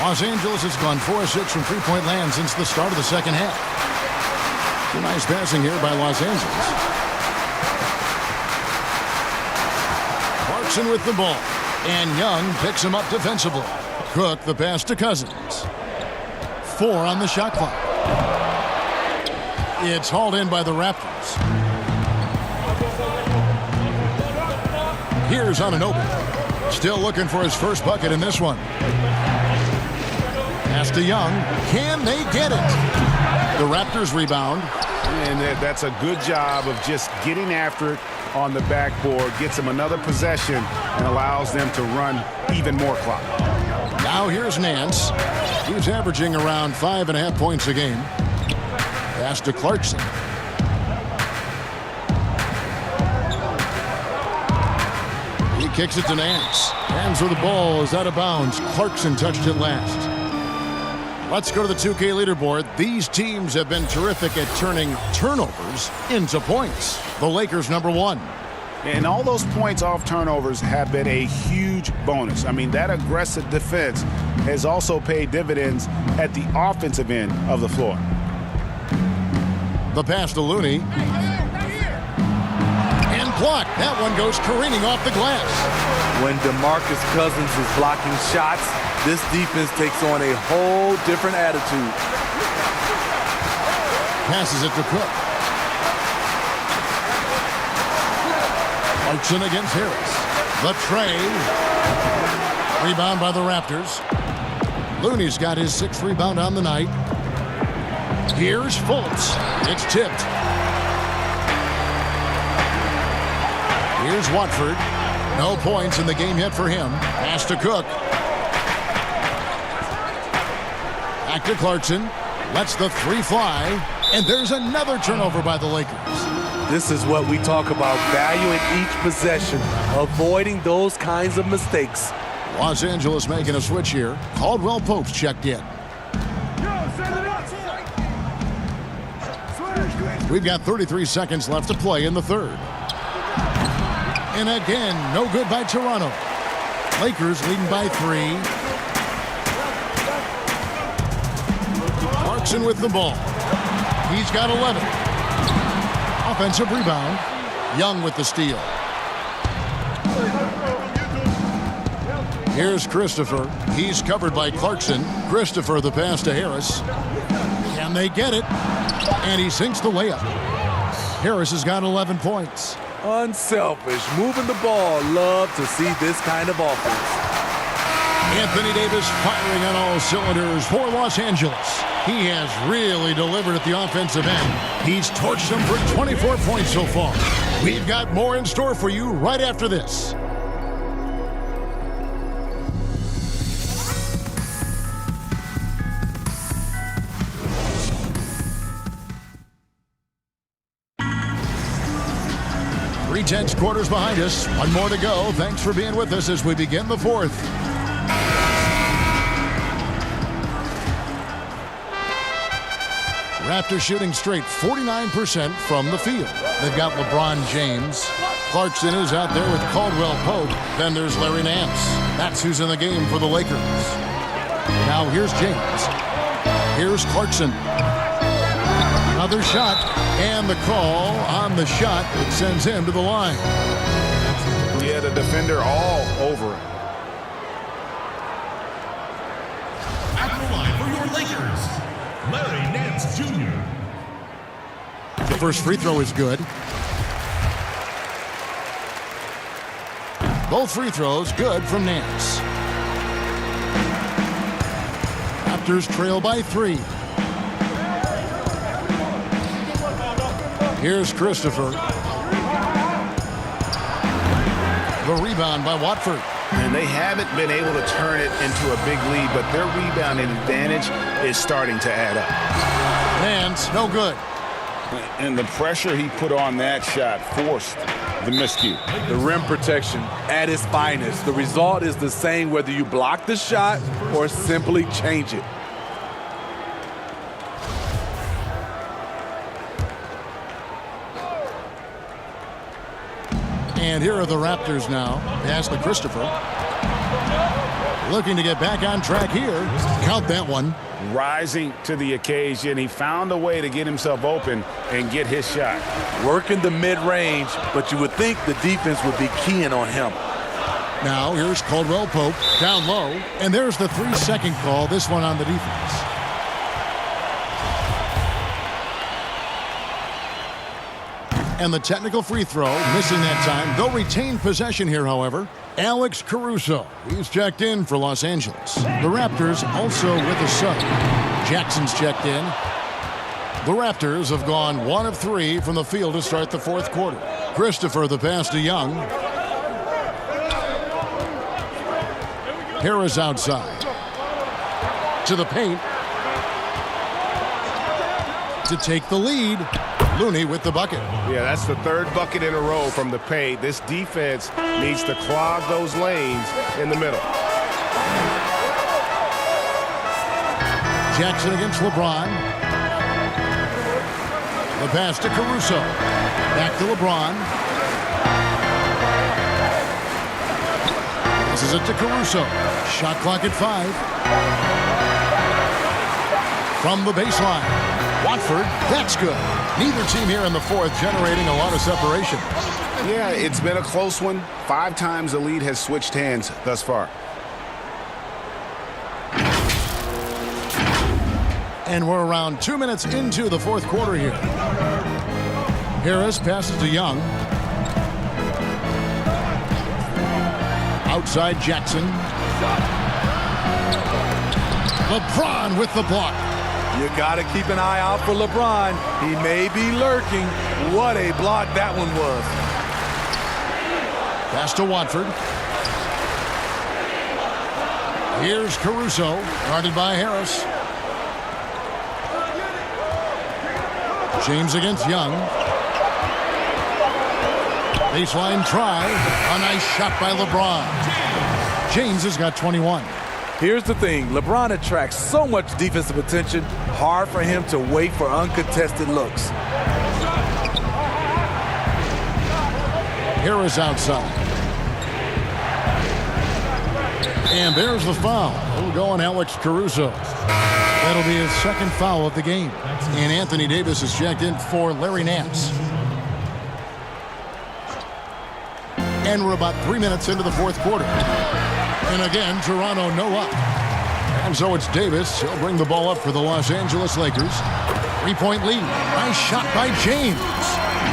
Los Angeles has gone 4-6 from three-point land since the start of the second half. Nice passing here by Los Angeles. Clarkson with the ball. And Young picks him up defensively. Cook the pass to Cousins. 4 on the shot clock. It's hauled in by the Raptors. Here's on an open. Still looking for his first bucket in this one. Pass to Young. Can they get it? The Raptors rebound. And that's a good job of just getting after it on the backboard. Gets them another possession and allows them to run even more clock. Now here's Nance. He's averaging around 5.5 points a game. Pass to Clarkson. He kicks it to Nance. Hands with the ball is out of bounds. Clarkson touched it last. Let's go to the 2K leaderboard. These teams have been terrific at turning turnovers into points. The Lakers #1. And all those points off turnovers have been a huge bonus. I mean, that aggressive defense has also paid dividends at the offensive end of the floor. The pass to Looney. And blocked. That one goes careening off the glass. When DeMarcus Cousins is blocking shots, this defense takes on a whole different attitude. Passes it to Cook. Clarkson against Harris. The tray. Rebound by the Raptors. Looney's got his 6th rebound on the night. Here's Fultz. It's tipped. Here's Watford. No points in the game yet for him. Pass to Cook. Back to Clarkson. Lets the 3 fly. And there's another turnover by the Lakers. This is what we talk about, valuing each possession, avoiding those kinds of mistakes. Los Angeles making a switch here. Caldwell Pope's checked in. We've got 33 seconds left to play in the third. And again, no good by Toronto. Lakers leading by 3. Clarkson with the ball. He's got 11. Offensive rebound. Young with the steal. Here's Christopher. He's covered by Clarkson. Christopher the pass to Harris. Can they get it? And he sinks the layup. Harris has got 11 points. Unselfish, moving the ball. Love to see this kind of offense. Anthony Davis firing on all cylinders for Los Angeles. He has really delivered at the offensive end. He's torched them for 24 points so far. We've got more in store for you right after this. Tense quarters behind us. One more to go. Thanks for being with us as we begin the fourth. Raptors shooting straight 49% from the field. They've got LeBron James. Clarkson is out there with Caldwell Pope. Then there's Larry Nance. That's who's in the game for the Lakers. Now here's James. Here's Clarkson. Another shot, and the call on the shot that sends him to the line. Yeah, the defender all over him. At the line for your Lakers, Larry Nance Jr. The first free throw is good. Both free throws good from Nance. Raptors trail by 3. Here's Christopher. The rebound by Watford. And they haven't been able to turn it into a big lead, but their rebounding advantage is starting to add up. Nance, no good. And the pressure he put on that shot forced the miscue. The rim protection at its finest. The result is the same whether you block the shot or simply change it. And here are the Raptors now. Pass to Christopher. Looking to get back on track here. Count that one. Rising to the occasion. He found a way to get himself open and get his shot. Working the mid-range, but you would think the defense would be keying on him. Now here's Caldwell Pope down low. And there's the 3-second call. This one on the defense. And the technical free throw, missing that time. They'll retain possession here, however. Alex Caruso, he's checked in for Los Angeles. The Raptors also with a sub. Jackson's checked in. The Raptors have gone 1 of 3 from the field to start the fourth quarter. Christopher, the pass to Young. Harris outside. To the paint. To take the lead. Looney with the bucket. Yeah, that's the 3rd bucket in a row from the paint. This defense needs to clog those lanes in the middle. Jackson against LeBron. The pass to Caruso. Back to LeBron. This is it to Caruso. Shot clock at 5. From the baseline. Watford, that's good. Neither team here in the fourth generating a lot of separation. Yeah, it's been a close one. 5 times the lead has switched hands thus far. And we're around 2 minutes into the fourth quarter here. Harris passes to Young. Outside Jackson. LeBron with the block. You got to keep an eye out for LeBron. He may be lurking. What a block that one was. Pass to Watford. Here's Caruso, guarded by Harris. James against Young. Baseline try. A nice shot by LeBron. James has got 21. Here's the thing. LeBron attracts so much defensive attention. Hard for him to wait for uncontested looks. Harris outside. And there's the foul. It'll go on Alex Caruso. That'll be his 2nd foul of the game. And Anthony Davis is checked in for Larry Nance. And we're about 3 minutes into the fourth quarter. And again, Toronto no up. And so it's Davis. He'll bring the ball up for the Los Angeles Lakers. 3-point lead. Nice shot by James.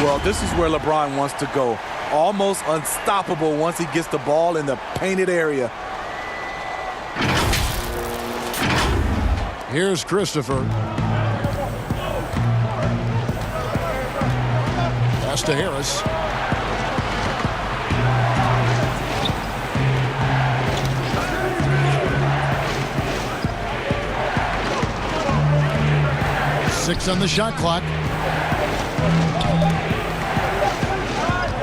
Well, this is where LeBron wants to go. Almost unstoppable once he gets the ball in the painted area. Here's Christopher. Pass to Harris. Six on the shot clock.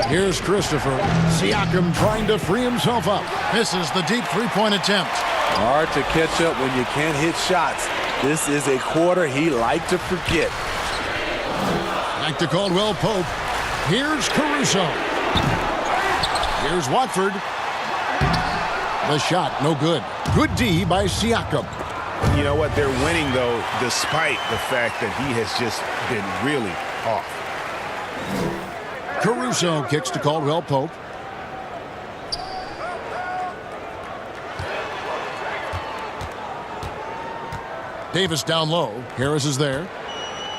Here's Christopher. Siakam trying to free himself up. Misses the deep 3-point attempt. Hard to catch up when you can't hit shots. This is a quarter he liked to forget. Back to Caldwell Pope. Here's Caruso. Here's Watford. The shot, no good. Good D by Siakam. You know what? They're winning, though, despite the fact that he has just been really off. Caruso kicks to Caldwell Pope. Davis down low. Harris is there.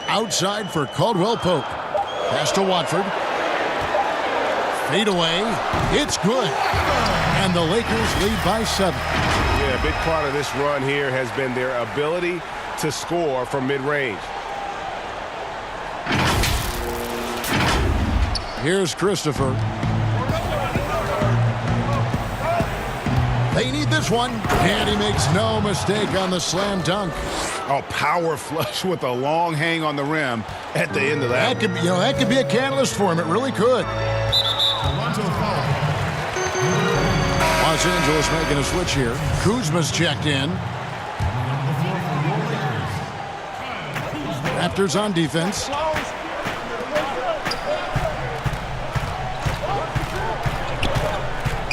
Outside for Caldwell Pope. Pass to Watford. Fade away. It's good. And the Lakers lead by 7. Yeah, a big part of this run here has been their ability to score from mid-range. Here's Christopher. They need this one. And he makes no mistake on the slam dunk. Oh, power flush with a long hang on the rim at the end of that. That could be a catalyst for him. It really could. Los Angeles making a switch here. Kuzma's checked in. Raptors on defense.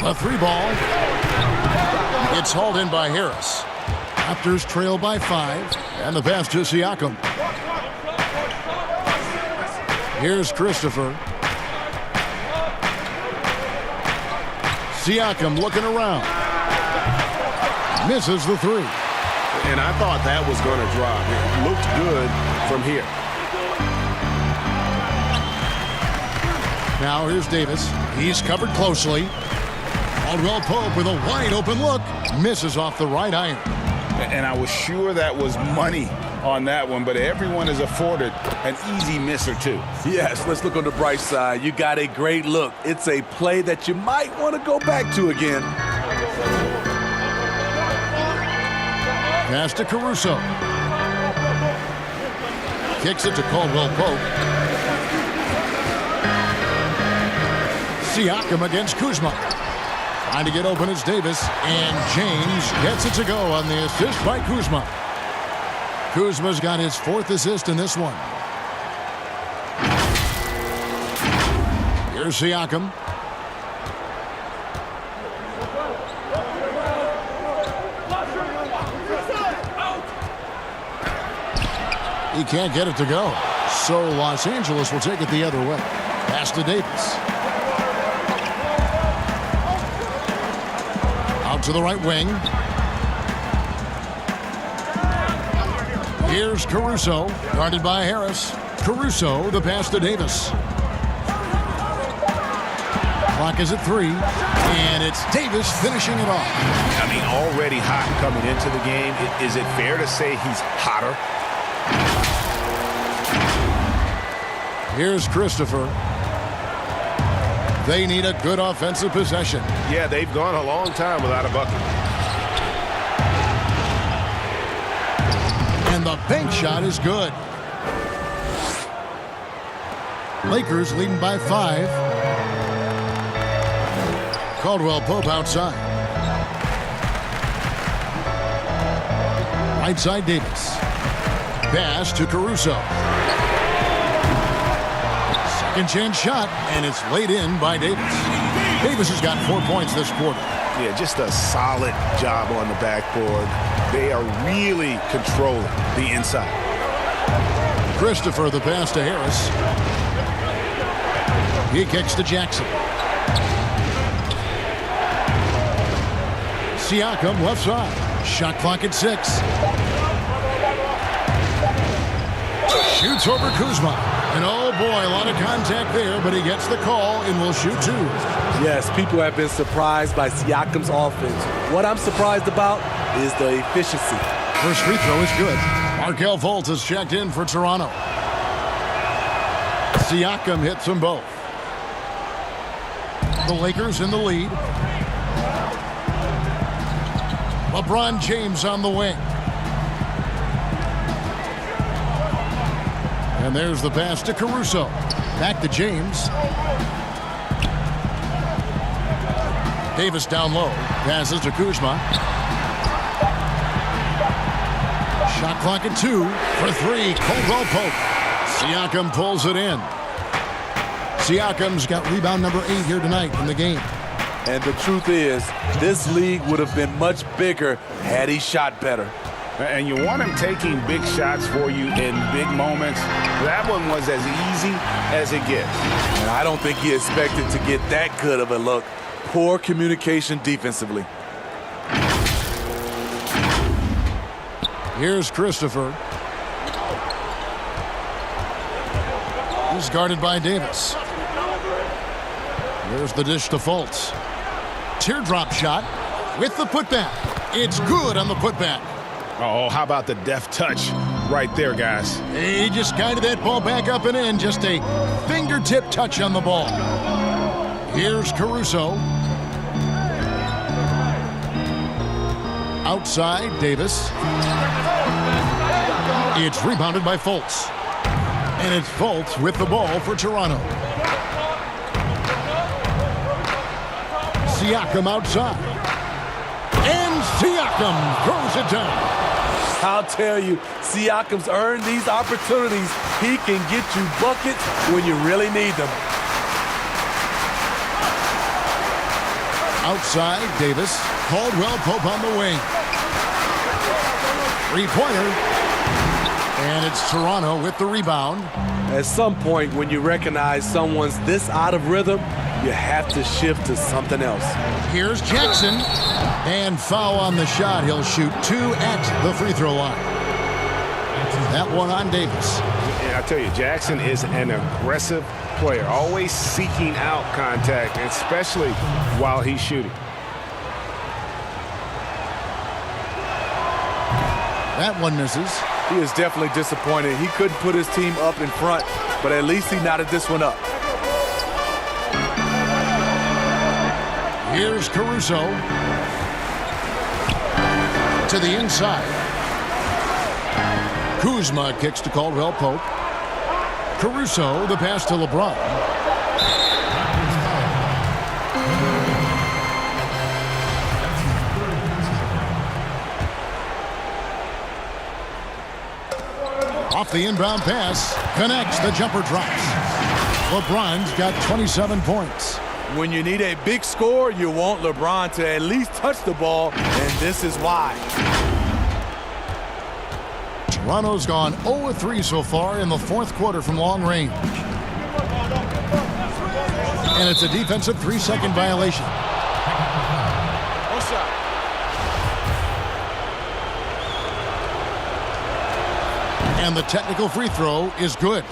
A 3-ball. It's hauled in by Harris. Raptors trail by 5. And the pass to Siakam. Here's Christopher. Siakam looking around. Misses the 3. And I thought that was going to drop. It looked good from here. Now here's Davis. He's covered closely. Caldwell Pope with a wide open look. Misses off the right iron. And I was sure that was money on that one, but everyone is afforded an easy miss or two. Yes, let's look on the bright side. You got a great look. It's a play that you might want to go back to again. Pass to Caruso. Kicks it to Caldwell Pope. Siakam against Kuzma. Trying to get open is Davis, and James gets it to go on the assist by Kuzma. Kuzma's got his 4th assist in this one. Here's Siakam. He can't get it to go. So Los Angeles will take it the other way. Pass to Davis. Out to the right wing. Here's Caruso, guarded by Harris. Caruso, the pass to Davis. Clock is at 3, and it's Davis finishing it off. I mean, already hot coming into the game. Is it fair to say he's hotter? Here's Christopher. They need a good offensive possession. Yeah, they've gone a long time without a bucket. And the bank shot is good. Lakers leading by 5. Caldwell Pope outside. Right side Davis. Pass to Caruso. Second chance shot, and it's laid in by Davis. Davis has got 4 points this quarter. Yeah, just a solid job on the backboard. They are really controlling the inside. Christopher, the pass to Harris. He kicks to Jackson. Siakam left side. Shot clock at 6. Shoots over Kuzma. And oh boy, a lot of contact there, but he gets the call and will shoot 2. Yes, people have been surprised by Siakam's offense. What I'm surprised about is the efficiency. First free throw is good. Markelle Fultz has checked in for Toronto. Siakam hits them both. The Lakers in the lead. LeBron James on the wing. And there's the pass to Caruso. Back to James. Davis down low. Passes to Kuzma. Shot clock at 2 for 3. Caldwell Pope. Siakam pulls it in. Siakam's got rebound number 8 here tonight in the game. And the truth is, this league would have been much bigger had he shot better. And you want him taking big shots for you in big moments. That one was as easy as it gets. And I don't think he expected to get that good of a look. Poor communication defensively. Here's Christopher. He's guarded by Davis. Here's the dish to Fultz. Teardrop shot with the putback. It's good on the putback. Oh, how about the deft touch right there, guys? He just guided that ball back up and in. Just a fingertip touch on the ball. Here's Caruso. Outside, Davis. It's rebounded by Fultz. And it's Fultz with the ball for Toronto. Siakam outside. And Siakam throws it down. I'll tell you, Siakam's earned these opportunities. He can get you buckets when you really need them. Outside, Davis. Caldwell Pope on the wing. Three-pointer. And it's Toronto with the rebound. At some point, when you recognize someone's this out of rhythm, you have to shift to something else. Here's Jackson. And foul on the shot. He'll shoot 2 at the free throw line. That one on Davis. And I tell you, Jackson is an aggressive player, always seeking out contact, especially while he's shooting. That one misses. He is definitely disappointed. He couldn't put his team up in front, but at least he knotted this one up. Here's Caruso. To the inside. Kuzma kicks to Caldwell Pope. Caruso, the pass to LeBron. Off the inbound pass, connects, the jumper drops. LeBron's got 27 points. When you need a big score, you want LeBron to at least touch the ball, and this is why. Toronto's gone 0-3 so far in the fourth quarter from long range. And it's a defensive 3-second violation. And the technical free throw is good.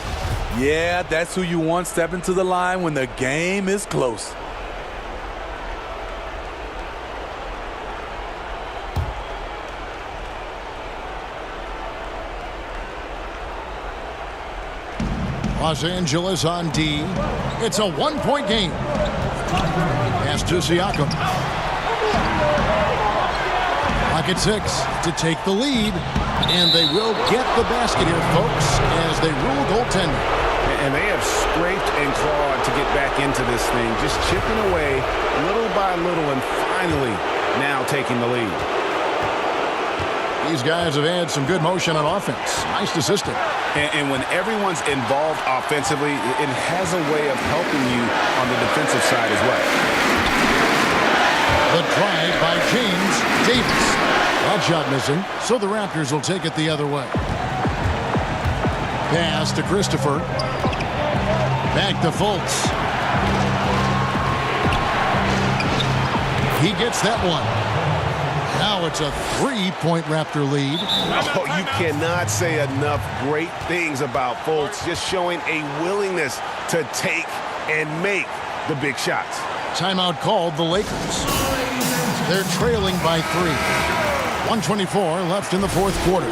Yeah, that's who you want stepping to the line when the game is close. Los Angeles on D. It's a one-point game. Pass to Siakam. Clock at 6 to take the lead. And they will get the basket here, folks, as they rule goaltending. And they have scraped and clawed to get back into this thing, just chipping away little by little and finally now taking the lead. These guys have had some good motion on offense. Nice assistant. And when everyone's involved offensively, it has a way of helping you on the defensive side as well. The drive by James Davis. That shot missing, so the Raptors will take it the other way. Pass to Christopher. Back to Fultz. He gets that one. Now it's a 3-point Raptor lead. Oh, you cannot say enough great things about Fultz, just showing a willingness to take and make the big shots. Timeout called the Lakers. They're trailing by 3. 1:24 left in the fourth quarter.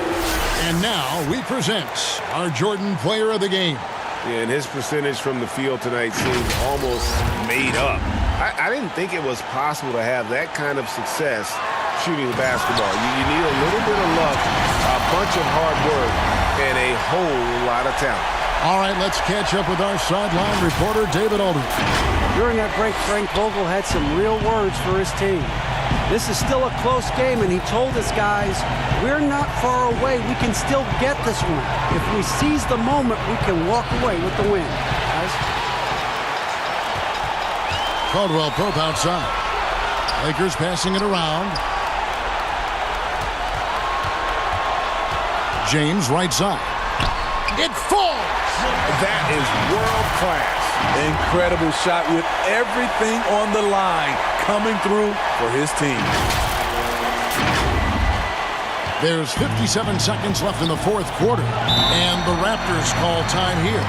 And now we present our Jordan Player of the Game. Yeah, and his percentage from the field tonight seems almost made up. I didn't think it was possible to have that kind of success shooting the basketball. You need a little bit of luck, a bunch of hard work, and a whole lot of talent. All right, let's catch up with our sideline reporter, David Aldridge. During that break, Frank Vogel had some real words for his team. This is still a close game, and he told his guys, we're not far away. We can still get this one. If we seize the moment, we can walk away with the win. Guys. Caldwell Pope outside. Lakers passing it around. James right side. It falls! That is world class. Incredible shot with everything on the line coming through for his team. There's 57 seconds left in the fourth quarter, and the Raptors call time here.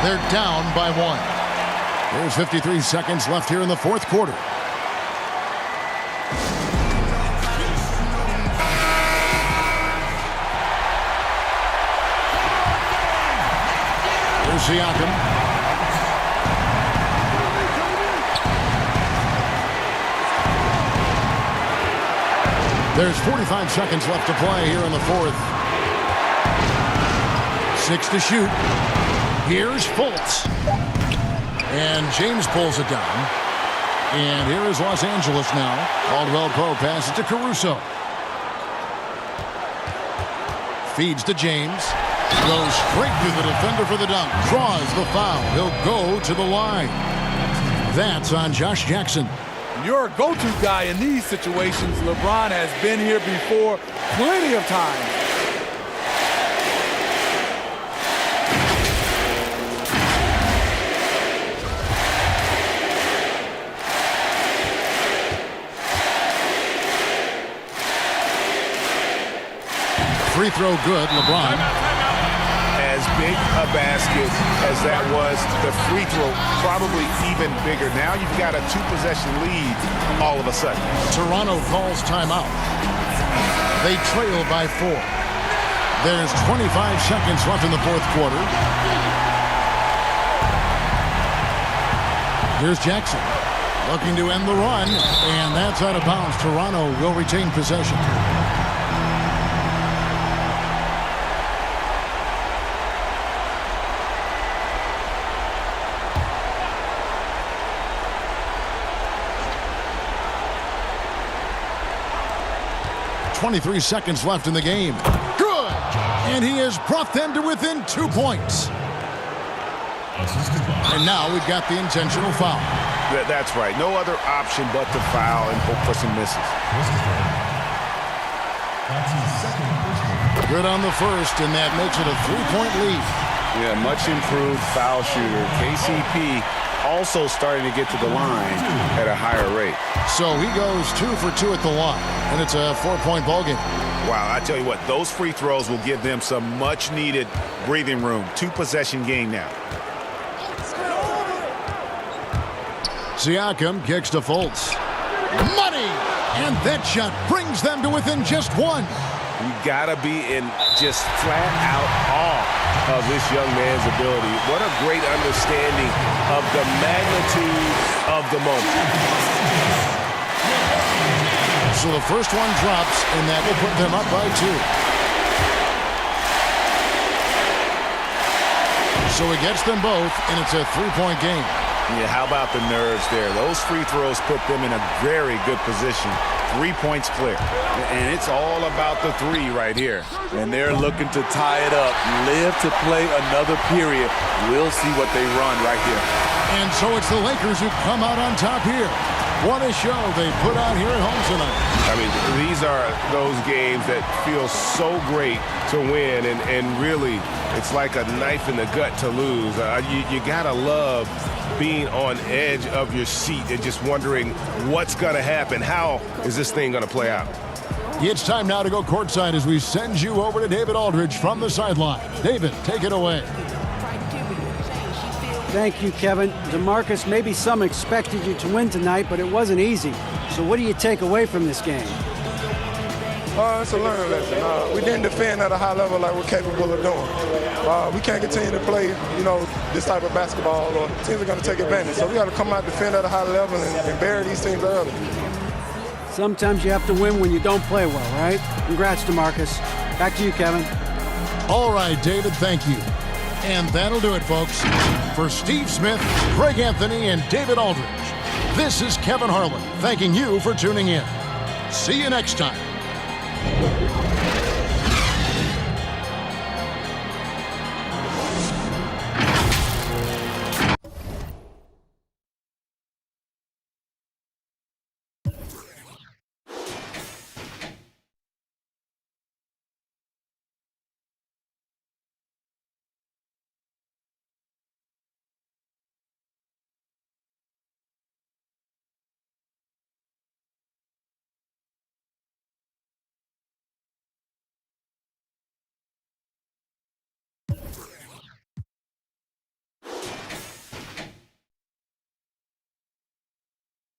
They're down by 1. There's 53 seconds left here in the fourth quarter. Here's Siakam. There's 45 seconds left to play here in the fourth. 6 to shoot. Here's Fultz. And James pulls it down. And here is Los Angeles now. Caldwell Pope passes to Caruso. Feeds to James. Goes straight through the defender for the dunk. Draws the foul. He'll go to the line. That's on Josh Jackson. Your go-to guy in these situations. LeBron has been here before plenty of times. Free throw good, LeBron. As big a basket as that was, the free throw probably even bigger. Now you've got a 2-possession lead all of a sudden. Toronto calls timeout. They trail by 4. There's 25 seconds left in the fourth quarter. Here's Jackson looking to end the run, and that's out of bounds. Toronto will retain possession. .23 seconds left in the game. Good! And he has brought them to within 2 points. And now we've got the intentional foul. That's right. No other option but to foul and hope for some misses. Good on the first, and that makes it a 3-point lead. Yeah, much improved foul shooter. KCP also starting to get to the line at a higher rate. So he goes 2 for 2 at the line, and it's a 4-point ballgame. Wow, I tell you what, those free throws will give them some much-needed breathing room. 2-possession game now. Siakam kicks to Fultz. Money! And that shot brings them to within just 1. You gotta be in just flat-out awe of this young man's ability. What a great understanding of the magnitude of the moment. So the first one drops, and that will put them up by 2. So he gets them both, and it's a 3-point game. Yeah, how about the nerves there? Those free throws put them in a very good position. 3 points clear. And it's all about the 3 right here. And they're looking to tie it up, live to play another period. We'll see what they run right here. And so it's the Lakers who come out on top here. What a show they put on here at home tonight. I mean, these are those games that feel so great to win, and really, it's like a knife in the gut to lose. You gotta love being on edge of your seat and just wondering what's gonna happen. How is this thing gonna play out? It's time now to go courtside as we send you over to David Aldridge from the sideline. David, take it away. Thank you, Kevin. DeMarcus, maybe some expected you to win tonight, but it wasn't easy. So what do you take away from this game? It's a learning lesson. We didn't defend at a high level like we're capable of doing. We can't continue to play, this type of basketball, or teams are going to take advantage. So we got to come out, defend at a high level, and bury these teams early. Sometimes you have to win when you don't play well, right? Congrats, DeMarcus. Back to you, Kevin. All right, David, thank you. And that'll do it, folks. For Steve Smith, Greg Anthony, and David Aldridge, This is Kevin Harlan thanking you for tuning in. See you next time.